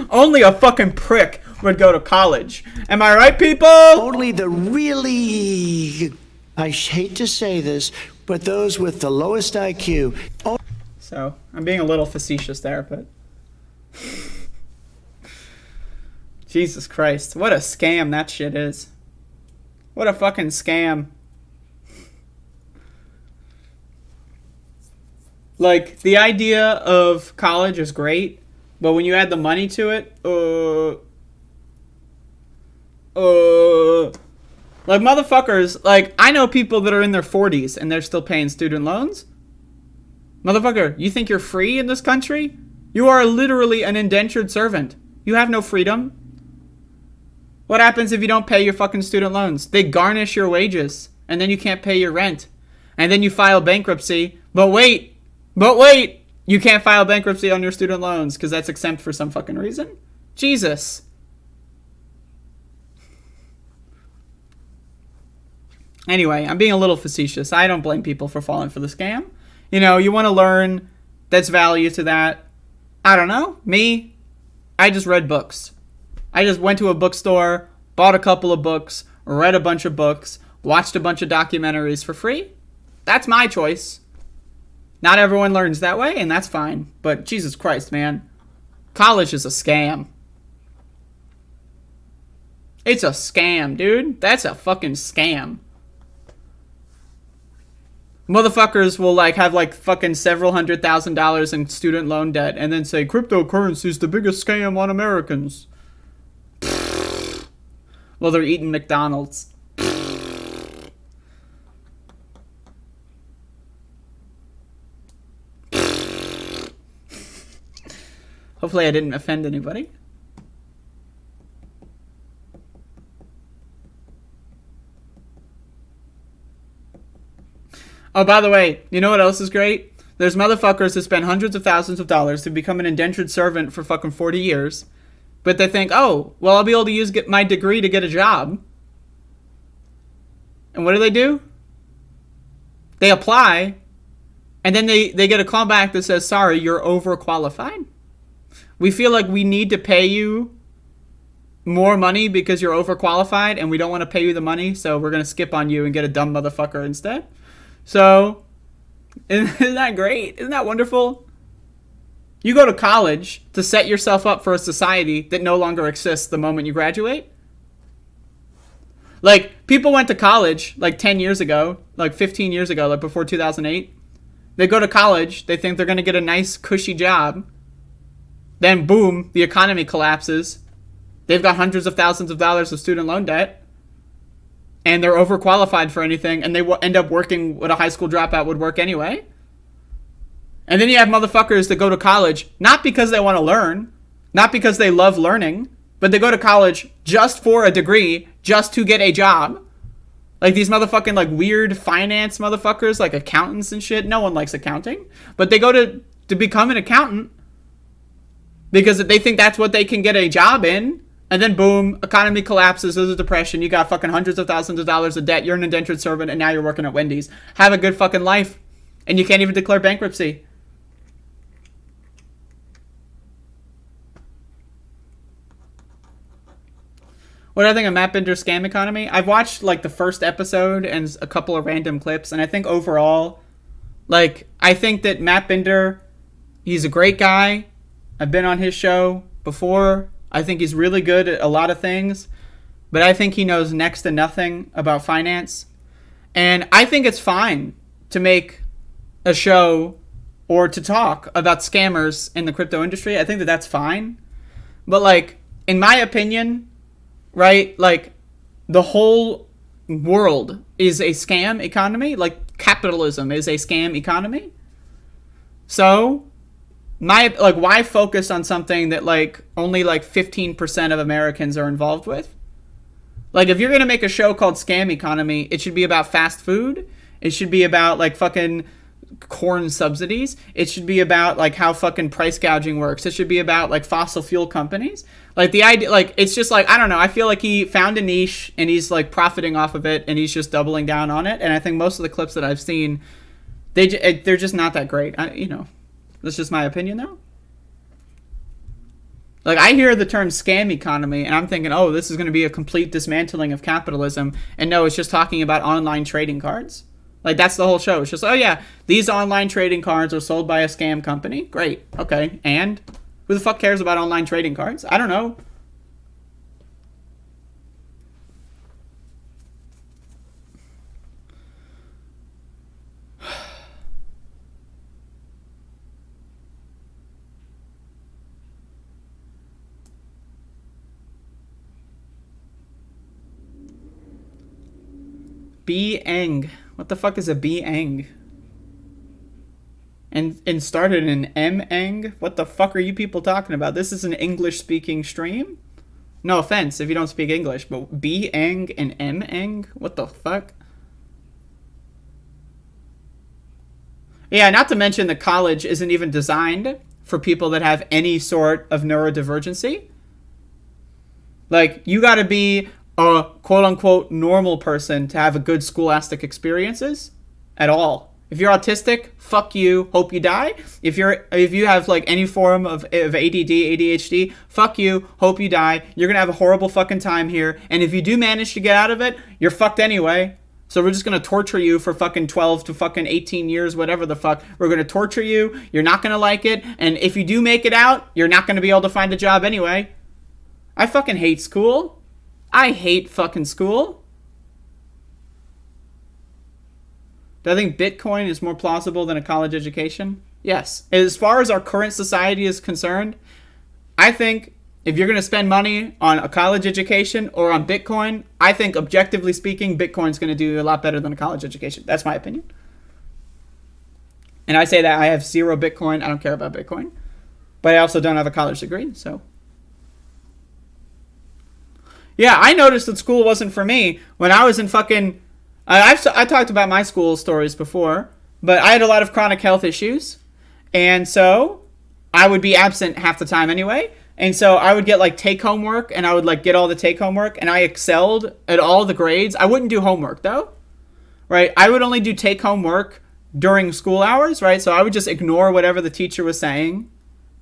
Only a fucking prick would go to college. Am I right, people? Only the really, I hate to say this, but those with the lowest IQ. So, I'm being a little facetious there, but... Jesus Christ. What a scam that shit is. What a fucking scam. Like, the idea of college is great, but when you add the money to it, like, motherfuckers, like, I know people that are in their 40s and they're still paying student loans. Motherfucker, you think you're free in this country? You are literally an indentured servant. You have no freedom. What happens if you don't pay your fucking student loans? They garnish your wages, and then you can't pay your rent. And then you file bankruptcy, but wait, you can't file bankruptcy on your student loans because that's exempt for some fucking reason? Jesus. Anyway, I'm being a little facetious. I don't blame people for falling for the scam. You know, you want to learn, that's value to that. I don't know. Me, I just read books. I just went to a bookstore, bought a couple of books, read a bunch of books, watched a bunch of documentaries for free. That's my choice. Not everyone learns that way, and that's fine. But Jesus Christ, man. College is a scam. It's a scam, dude. That's a fucking scam. Motherfuckers will, like, have, like, fucking several $100,000 in student loan debt and then say, cryptocurrency is the biggest scam on Americans. Well, they're eating McDonald's. Hopefully I didn't offend anybody. Oh, by the way, you know what else is great? There's motherfuckers that spend hundreds of thousands of dollars to become an indentured servant for fucking 40 years. But they think, oh, well, I'll be able to use my degree to get a job. And what do? They apply, and then they get a call back that says, sorry, you're overqualified. We feel like we need to pay you more money because you're overqualified, and we don't want to pay you the money, so we're going to skip on you and get a dumb motherfucker instead. So, isn't that great? Isn't that wonderful? You go to college to set yourself up for a society that no longer exists the moment you graduate. Like, people went to college, like, 10 years ago, like, 15 years ago, like, before 2008. They go to college, they think they're going to get a nice, cushy job. Then, boom, the economy collapses. They've got hundreds of thousands of dollars of student loan debt. And they're overqualified for anything, and they end up working what a high school dropout would work anyway. And then you have motherfuckers that go to college, not because they want to learn, not because they love learning, but they go to college just for a degree, just to get a job. Like these motherfucking like weird finance motherfuckers, like accountants and shit. No one likes accounting. But they go to become an accountant because they think that's what they can get a job in. And then boom, economy collapses, there's a depression, you got fucking hundreds of thousands of dollars of debt, you're an indentured servant, and now you're working at Wendy's. Have a good fucking life. And you can't even declare bankruptcy. What do I think of Matt Binder's scam economy? I've watched like the first episode and a couple of random clips, and I think overall, like, I think that Matt Binder, he's a great guy. I've been on his show before. I think he's really good at a lot of things, but I think he knows next to nothing about finance. And I think it's fine to make a show or to talk about scammers in the crypto industry. I think that that's fine. But, like, in my opinion, right, like, the whole world is a scam economy. Like, capitalism is a scam economy. So, why focus on something that, like, only, like, 15% of Americans are involved with? Like, if you're going to make a show called Scam Economy, it should be about fast food. It should be about, like, fucking corn subsidies. It should be about, like, how fucking price gouging works. It should be about, like, fossil fuel companies. Like, the idea, like, it's just, like, I don't know. I feel like he found a niche, and he's, like, profiting off of it, and he's just doubling down on it. And I think most of the clips that I've seen, they're just not that great. That's just my opinion, though. Like, I hear the term scam economy, and I'm thinking, oh, this is going to be a complete dismantling of capitalism. And no, it's just talking about online trading cards. Like, that's the whole show. It's just, oh, yeah, these online trading cards are sold by a scam company. Great. Okay. And who the fuck cares about online trading cards? I don't know. B-Eng. What the fuck is a B-Eng? And started in M-Eng? What the fuck are you people talking about? This is an English-speaking stream? No offense if you don't speak English, but B-Eng and M-Eng? What the fuck? Yeah, not to mention the college isn't even designed for people that have any sort of neurodivergency. Like, you gotta be a quote-unquote normal person to have a good scholastic experiences at all. If you're autistic, fuck you, hope you die. If you have, like, any form of ADD, ADHD, fuck you, hope you die. You're gonna have a horrible fucking time here. And if you do manage to get out of it, you're fucked anyway. So we're just gonna torture you for fucking 12 to fucking 18 years, whatever the fuck. We're gonna torture you, you're not gonna like it, and if you do make it out, you're not gonna be able to find a job anyway. I fucking hate school. I hate fucking school. Do I think Bitcoin is more plausible than a college education? Yes. As far as our current society is concerned, I think if you're going to spend money on a college education or on Bitcoin, I think objectively speaking, Bitcoin's going to do a lot better than a college education. That's my opinion. And I say that I have 0 Bitcoin. I don't care about Bitcoin. But I also don't have a college degree, so... Yeah, I noticed that school wasn't for me when I was in fucking... I talked about my school stories before, but I had a lot of chronic health issues. And so I would be absent half the time anyway. And so I would get, like, take-home work, and I would, like, get all the take-home work, and I excelled at all the grades. I wouldn't do homework, though, right? I would only do take-home work during school hours, right? So I would just ignore whatever the teacher was saying.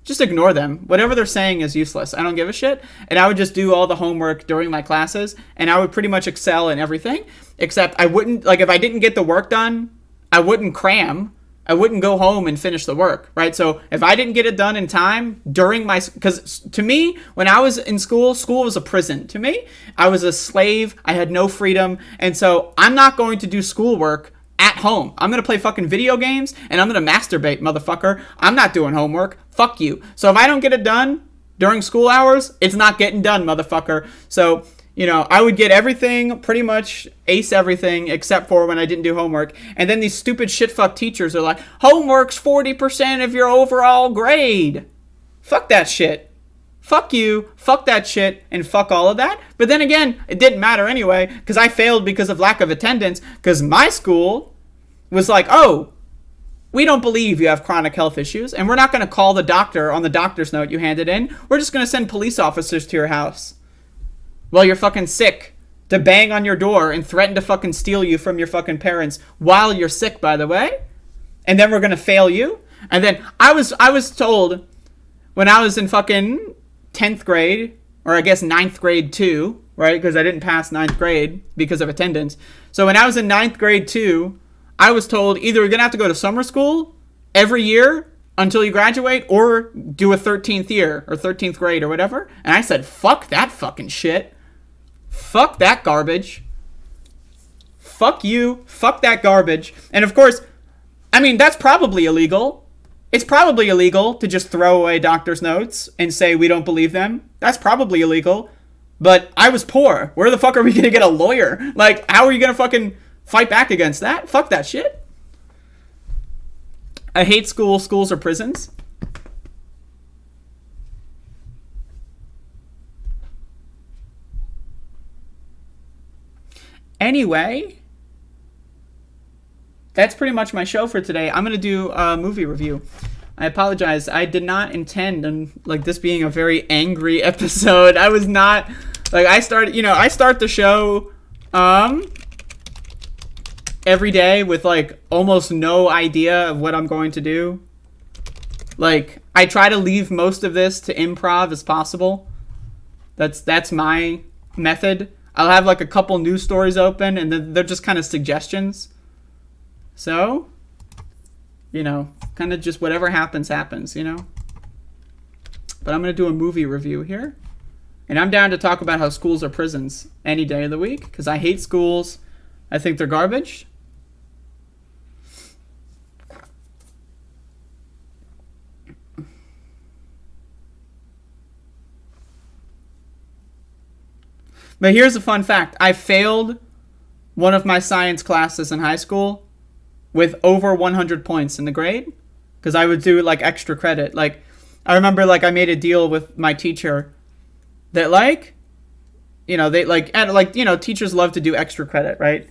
Just ignore them. Whatever they're saying is useless. I don't give a shit. And I would just do all the homework during my classes, and I would pretty much excel in everything, except I wouldn't, like, if I didn't get the work done, I wouldn't cram. I wouldn't go home and finish the work, right? So if I didn't get it done in time during my, because to me, when I was in school, school was a prison. To me, I was a slave. I had no freedom. And so I'm not going to do schoolwork at home. I'm going to play fucking video games and I'm going to masturbate, motherfucker. I'm not doing homework. Fuck you. So if I don't get it done during school hours, it's not getting done, motherfucker. So, you know, I would get everything, pretty much ace everything, except for when I didn't do homework. And then these stupid shitfuck teachers are like, homework's 40% of your overall grade. Fuck that shit. Fuck you, fuck that shit, and fuck all of that. But then again, it didn't matter anyway, because I failed because of lack of attendance, because my school was like, oh, we don't believe you have chronic health issues, and we're not going to call the doctor on the doctor's note you handed in. We're just going to send police officers to your house while you're fucking sick to bang on your door and threaten to fucking steal you from your fucking parents while you're sick, by the way. And then we're going to fail you. And then I was told when I was in fucking 10th grade, or I guess 9th grade too, right? Because I didn't pass 9th grade because of attendance. So when I was in 9th grade too, I was told either you're going to have to go to summer school every year until you graduate or do a 13th year or 13th grade or whatever. And I said, fuck that fucking shit. Fuck that garbage. Fuck you. Fuck that garbage. And of course, I mean, that's probably illegal. It's probably illegal to just throw away doctor's notes and say we don't believe them. That's probably illegal. But I was poor. Where the fuck are we going to get a lawyer? Like, how are you going to fucking fight back against that? Fuck that shit. I hate school. Schools are prisons. Anyway, that's pretty much my show for today. I'm going to do a movie review. I apologize. I did not intend on like this being a very angry episode. I was not like I start the show every day with like almost no idea of what I'm going to do. Like I try to leave most of this to improv as possible. That's my method. I'll have like a couple news stories open and then they're just kind of suggestions. So, kind of just whatever happens, But I'm going to do a movie review here. And I'm down to talk about how schools are prisons any day of the week. Because I hate schools. I think they're garbage. But here's a fun fact. I failed one of my science classes in high school with over 100 points in the grade because I would do like extra credit. Like I remember like I made a deal with my teacher that teachers love to do extra credit, right?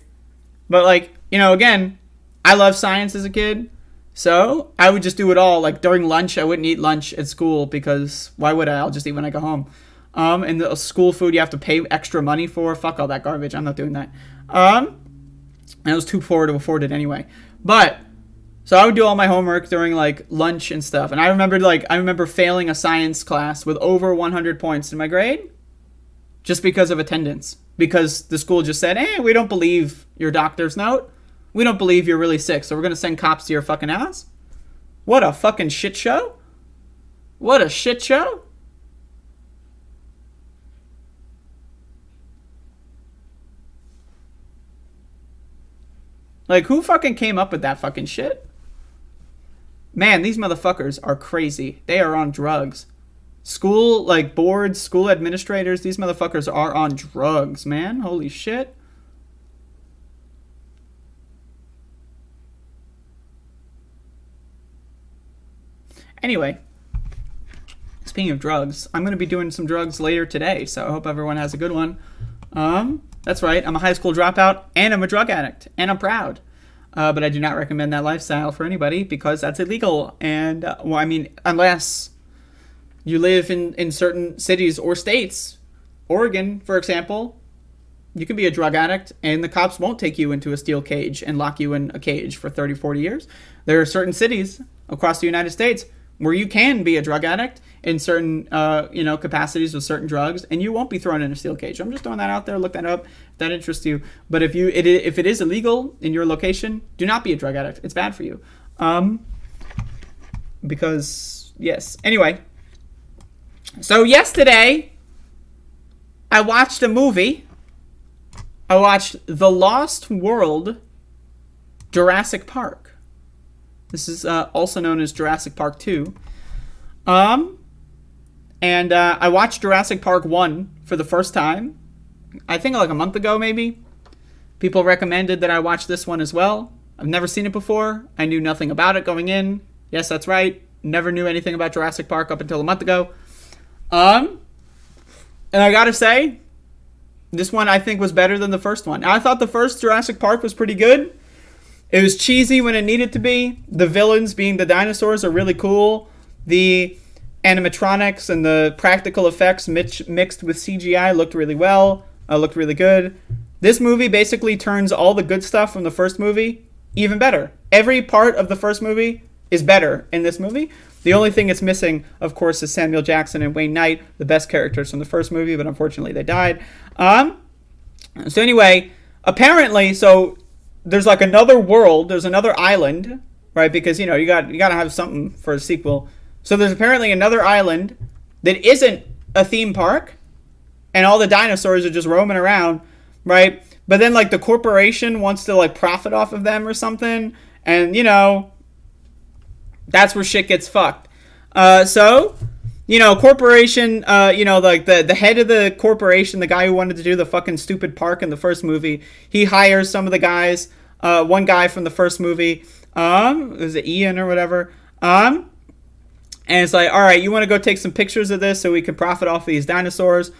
But again, I love science as a kid. So I would just do it all. Like during lunch, I wouldn't eat lunch at school because why would I? I'll just eat when I go home. And the school food you have to pay extra money for. Fuck all that garbage. I'm not doing that. And I was too poor to afford it anyway. But so I would do all my homework during like lunch and stuff. And I remember failing a science class with over 100 points in my grade just because of attendance. Because the school just said, "Hey, we don't believe your doctor's note. We don't believe you're really sick, so we're going to send cops to your fucking house." What a fucking shit show. What a shit show. Like, who fucking came up with that fucking shit? Man, these motherfuckers are crazy. They are on drugs. School, boards, school administrators, these motherfuckers are on drugs, man. Holy shit. Anyway, speaking of drugs, I'm going to be doing some drugs later today, so I hope everyone has a good one. That's right, I'm a high school dropout, and I'm a drug addict, and I'm proud. But I do not recommend that lifestyle for anybody because that's illegal. And, unless you live in certain cities or states. Oregon, for example, you can be a drug addict, and the cops won't take you into a steel cage and lock you in a cage for 30, 40 years. There are certain cities across the United States where you can be a drug addict in certain, capacities with certain drugs, and you won't be thrown in a steel cage. I'm just throwing that out there. Look that up if that interests you. But if it is illegal in your location, do not be a drug addict. It's bad for you. Because, yes. Anyway, so yesterday, I watched a movie. I watched The Lost World, Jurassic Park. This is also known as Jurassic Park 2. And I watched Jurassic Park 1 for the first time. I think like a month ago, maybe. People recommended that I watch this one as well. I've never seen it before. I knew nothing about it going in. Yes, that's right. Never knew anything about Jurassic Park up until a month ago. And I gotta say, this one I think was better than the first one. I thought the first Jurassic Park was pretty good. It was cheesy when it needed to be. The villains, being the dinosaurs, are really cool. The animatronics and the practical effects mixed with CGI looked really well. Looked really good. This movie basically turns all the good stuff from the first movie even better. Every part of the first movie is better in this movie. The only thing it's missing, of course, is Samuel Jackson and Wayne Knight, the best characters from the first movie, but unfortunately they died. So anyway, apparently, so there's like another world, there's another island, right? Because, you got to have something for a sequel. So there's apparently another island that isn't a theme park, and all the dinosaurs are just roaming around, right? But then, the corporation wants to, profit off of them or something, and, That's where shit gets fucked. So, corporation, like the head of the corporation, the guy who wanted to do the fucking stupid park in the first movie, he hires some of the guys, one guy from the first movie, was it Ian or whatever, and it's like, all right, you want to go take some pictures of this so we can profit off of these dinosaurs.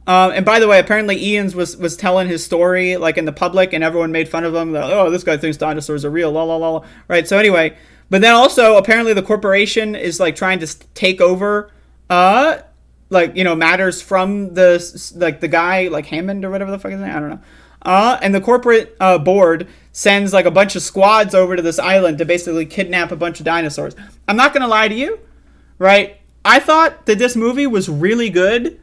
And by the way, apparently Ian's was telling his story like in the public, and everyone made fun of him. Like, oh, this guy thinks dinosaurs are real, la la la. Right. So anyway, but then also apparently the corporation is like trying to take over, matters from the guy like Hammond or whatever the fuck his name. I don't know. And the corporate board sends like a bunch of squads over to this island to basically kidnap a bunch of dinosaurs. I'm not gonna lie to you, right? I thought that this movie was really good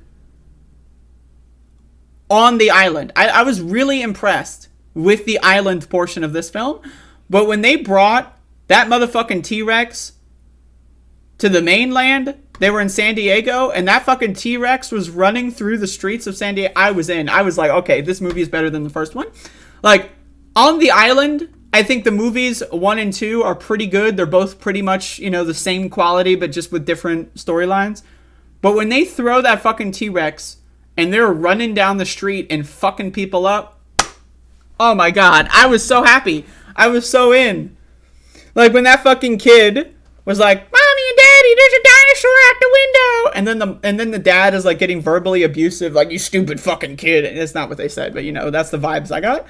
on the island. I was really impressed with the island portion of this film. But when they brought that motherfucking T-Rex to the mainland, they were in San Diego, and that fucking T-Rex was running through the streets of San Diego. I was in. I was like, okay, this movie is better than the first one. Like, on the island, I think the movies 1 and 2 are pretty good. They're both pretty much, the same quality, but just with different storylines. But when they throw that fucking T-Rex and they're running down the street and fucking people up, oh my god, I was so happy. I was so in. Like, when that fucking kid was like, Mommy and Daddy, there's a dinosaur out the window. And then the dad is like getting verbally abusive, like, you stupid fucking kid. And it's not what they said, but that's the vibes I got.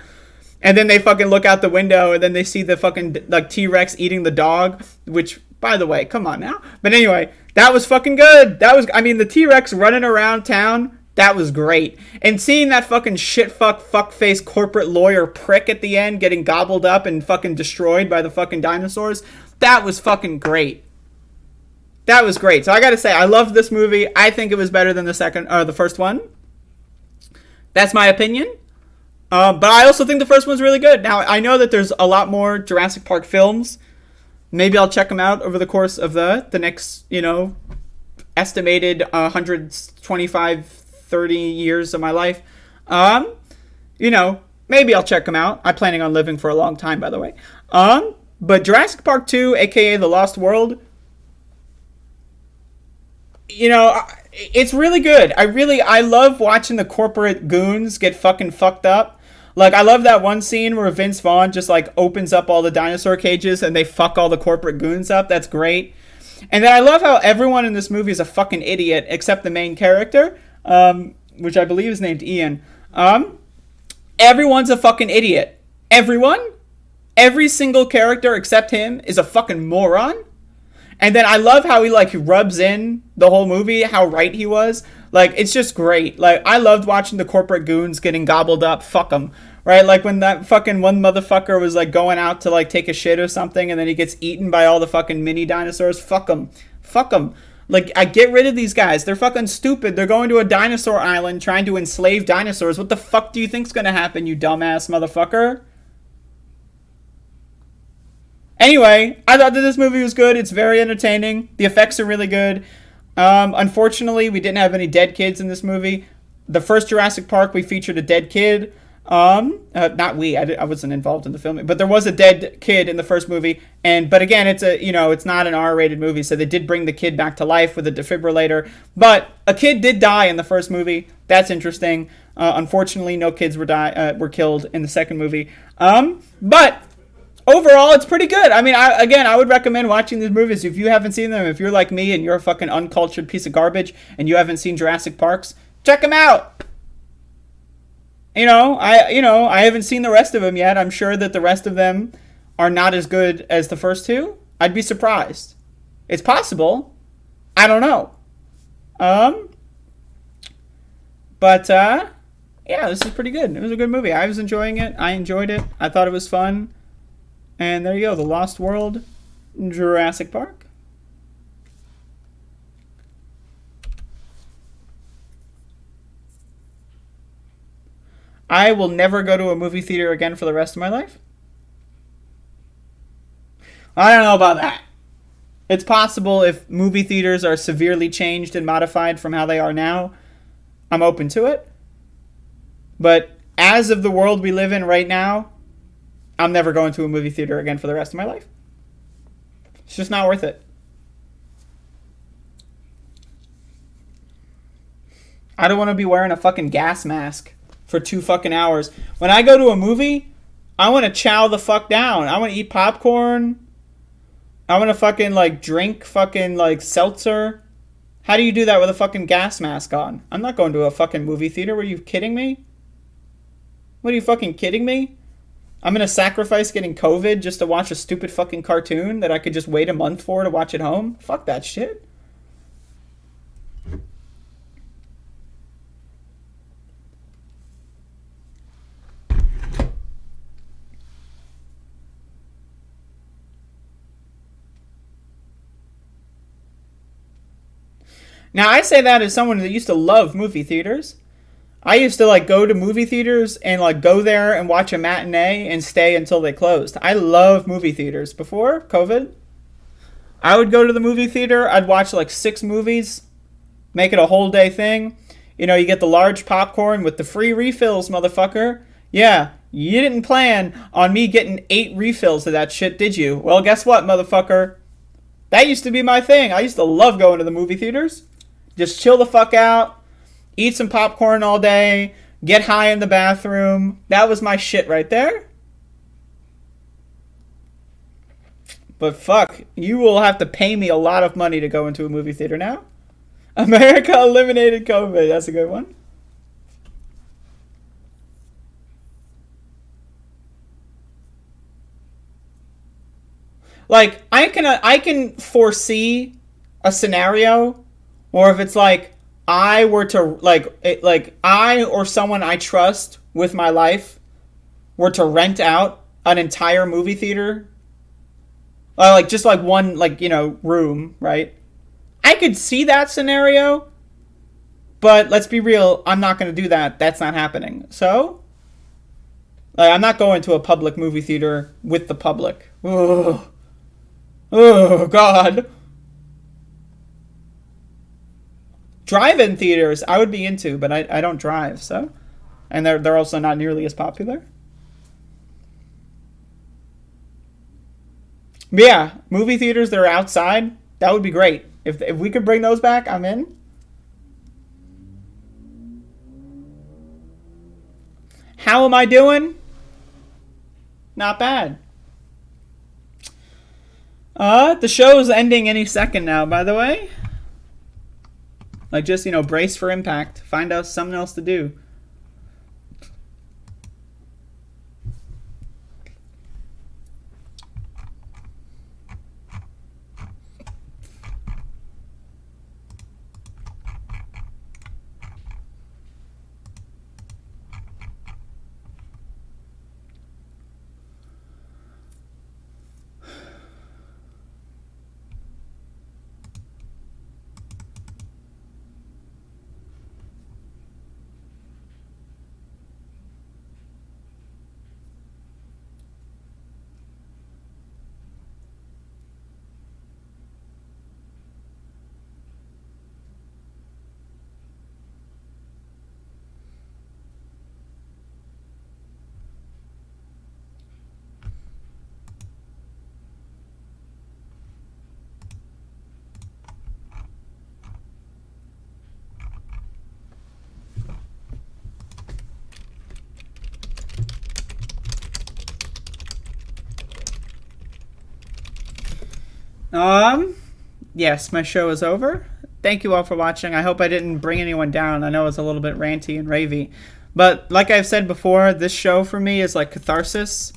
And then they fucking look out the window and then they see the fucking like T-Rex eating the dog, which, by the way, come on now. But anyway, that was fucking good. The T-Rex running around town, that was great. And seeing that fucking fuckface corporate lawyer prick at the end getting gobbled up and fucking destroyed by the fucking dinosaurs, that was fucking great. That was great. So I gotta say, I loved this movie. I think it was better than the first one. That's my opinion. But I also think the first one's really good. Now, I know that there's a lot more Jurassic Park films. Maybe I'll check them out over the course of the next, estimated 125, 30 years of my life. Maybe I'll check them out. I'm planning on living for a long time, by the way. But Jurassic Park 2, aka The Lost World, it's really good. I love watching the corporate goons get fucking fucked up. Like, I love that one scene where Vince Vaughn just, like, opens up all the dinosaur cages and they fuck all the corporate goons up. That's great. And then I love how everyone in this movie is a fucking idiot except the main character, which I believe is named Ian. Everyone's a fucking idiot. Every single character except him is a fucking moron. And then I love how he, like, rubs in the whole movie, how right he was. Like, it's just great. Like, I loved watching the corporate goons getting gobbled up. Fuck them. Right? Like, when that fucking one motherfucker was, like, going out to, like, take a shit or something, and then he gets eaten by all the fucking mini dinosaurs. Fuck them. Fuck them. Like, I get rid of these guys. They're fucking stupid. They're going to a dinosaur island trying to enslave dinosaurs. What the fuck do you think's gonna happen, you dumbass motherfucker? Anyway, I thought that this movie was good. It's very entertaining. The effects are really good. Unfortunately, we didn't have any dead kids in this movie. The first Jurassic Park, we featured a dead kid. Not we. I wasn't involved in the filming, but there was a dead kid in the first movie. But again, it's not an R-rated movie, so they did bring the kid back to life with a defibrillator. But a kid did die in the first movie. That's unfortunately, no kids were killed in the second movie. But overall, it's pretty good. I would recommend watching these movies if you haven't seen them. If you're like me and you're a fucking uncultured piece of garbage and you haven't seen Jurassic Parks, check them out. I haven't seen the rest of them yet. I'm sure that the rest of them are not as good as the first two. I'd be surprised. It's possible. I don't know. Yeah, this is pretty good. It was a good movie. I was enjoying it. I enjoyed it. I thought it was fun. And there you go, The Lost World, Jurassic Park. I will never go to a movie theater again for the rest of my life. I don't know about that. It's possible if movie theaters are severely changed and modified from how they are now, I'm open to it. But as of the world we live in right now, I'm never going to a movie theater again for the rest of my life. It's just not worth it. I don't want to be wearing a fucking gas mask for 2 fucking hours. When I go to a movie, I want to chow the fuck down. I want to eat popcorn. I want to fucking, like, drink fucking, like, seltzer. How do you do that with a fucking gas mask on? I'm not going to a fucking movie theater. Were you kidding me? What, are you fucking kidding me? I'm going to sacrifice getting COVID just to watch a stupid fucking cartoon that I could just wait a month for to watch at home? Fuck that shit. Now, I say that as someone that used to love movie theaters. I used to, like, go to movie theaters and, like, go there and watch a matinee and stay until they closed. I love movie theaters. Before COVID, I would go to the movie theater. I'd watch, like, 6 movies, make it a whole day thing. You know, you get the large popcorn with the free refills, motherfucker. Yeah, you didn't plan on me getting 8 refills of that shit, did you? Well, guess what, motherfucker? That used to be my thing. I used to love going to the movie theaters. Just chill the fuck out, eat some popcorn all day, get high in the bathroom. That was my shit right there. But fuck, you will have to pay me a lot of money to go into a movie theater now. America eliminated COVID. That's a good one. Like, I can foresee a scenario. Or if it's like, I were to, like I or someone I trust with my life were to rent out an entire movie theater. Like, just like one, like, you know, room, right? I could see that scenario. But let's be real, I'm not going to do that. That's not happening. So, like, I'm not going to a public movie theater with the public. Oh, God. Drive-in theaters, I would be into, but I don't drive, so. And they're also not nearly as popular. But yeah, movie theaters that are outside, that would be great. If we could bring those back, I'm in. How am I doing? Not bad. The show is ending any second now, by the way. Like, just, you know, brace for impact. Find out something else to do. Yes, my show is over. Thank you all for watching. I hope I didn't bring anyone down. I know it's a little bit ranty and ravey. But like I've said before, this show for me is like catharsis.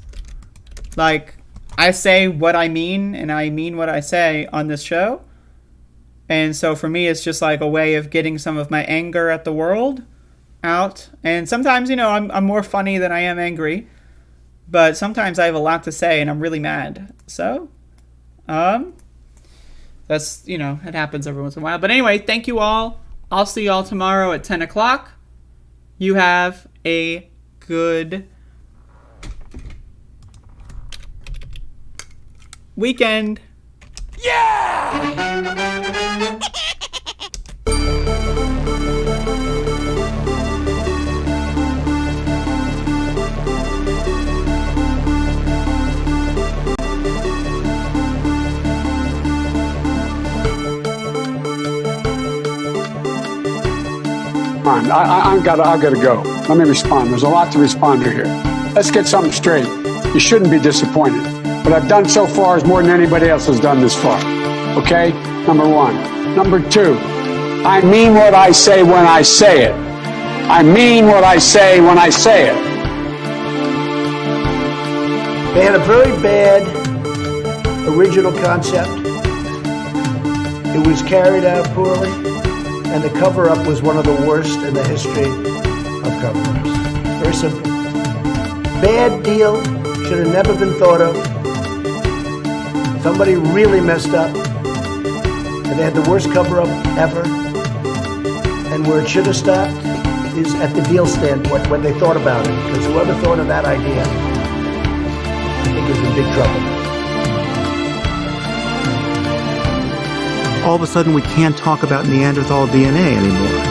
Like, I say what I mean, and I mean what I say on this show. And so for me, it's just like a way of getting some of my anger at the world out. And sometimes, you know, I'm more funny than I am angry. But sometimes I have a lot to say, and I'm really mad. So, that's, you know, it happens every once in a while. But anyway, thank you all. I'll see you all tomorrow at 10 o'clock. You have a good weekend. Yeah! respond. I've got to go. Let me respond. There's a lot to respond to here. Let's get something straight. You shouldn't be disappointed. What I've done so far is more than anybody else has done this far. Okay? Number one. Number two, I mean what I say when I say it. I mean what I say when I say it. They had a very bad original concept. It was carried out poorly, and the cover-up was one of the worst in the history of cover-ups. Very simple. Bad deal, should have never been thought of. Somebody really messed up, and they had the worst cover-up ever. And where it should have stopped is at the deal standpoint when they thought about it, because whoever thought of that idea, I think is in big trouble. All of a sudden, we can't talk about Neanderthal DNA anymore.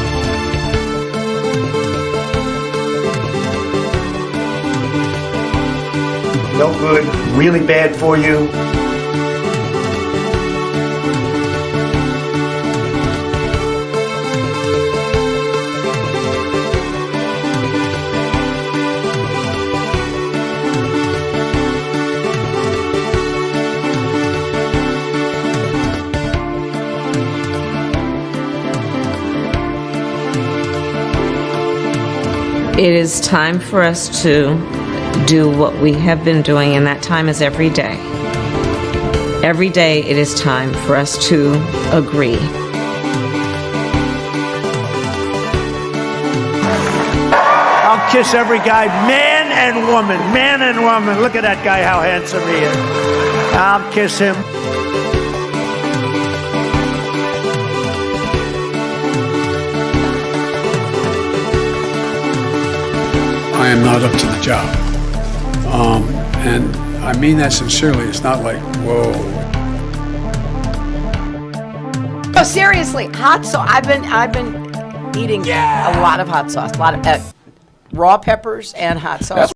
No good, really bad for you. It is time for us to do what we have been doing, and that time is every day. Every day it is time for us to agree. I'll kiss every guy, man and woman, man and woman. Look at that guy, how handsome he is. I'll kiss him. I am not up to the job. And I mean that sincerely. It's not like, whoa. Oh, seriously, hot sauce. I've been eating a lot of hot sauce, a lot of raw peppers and hot sauce.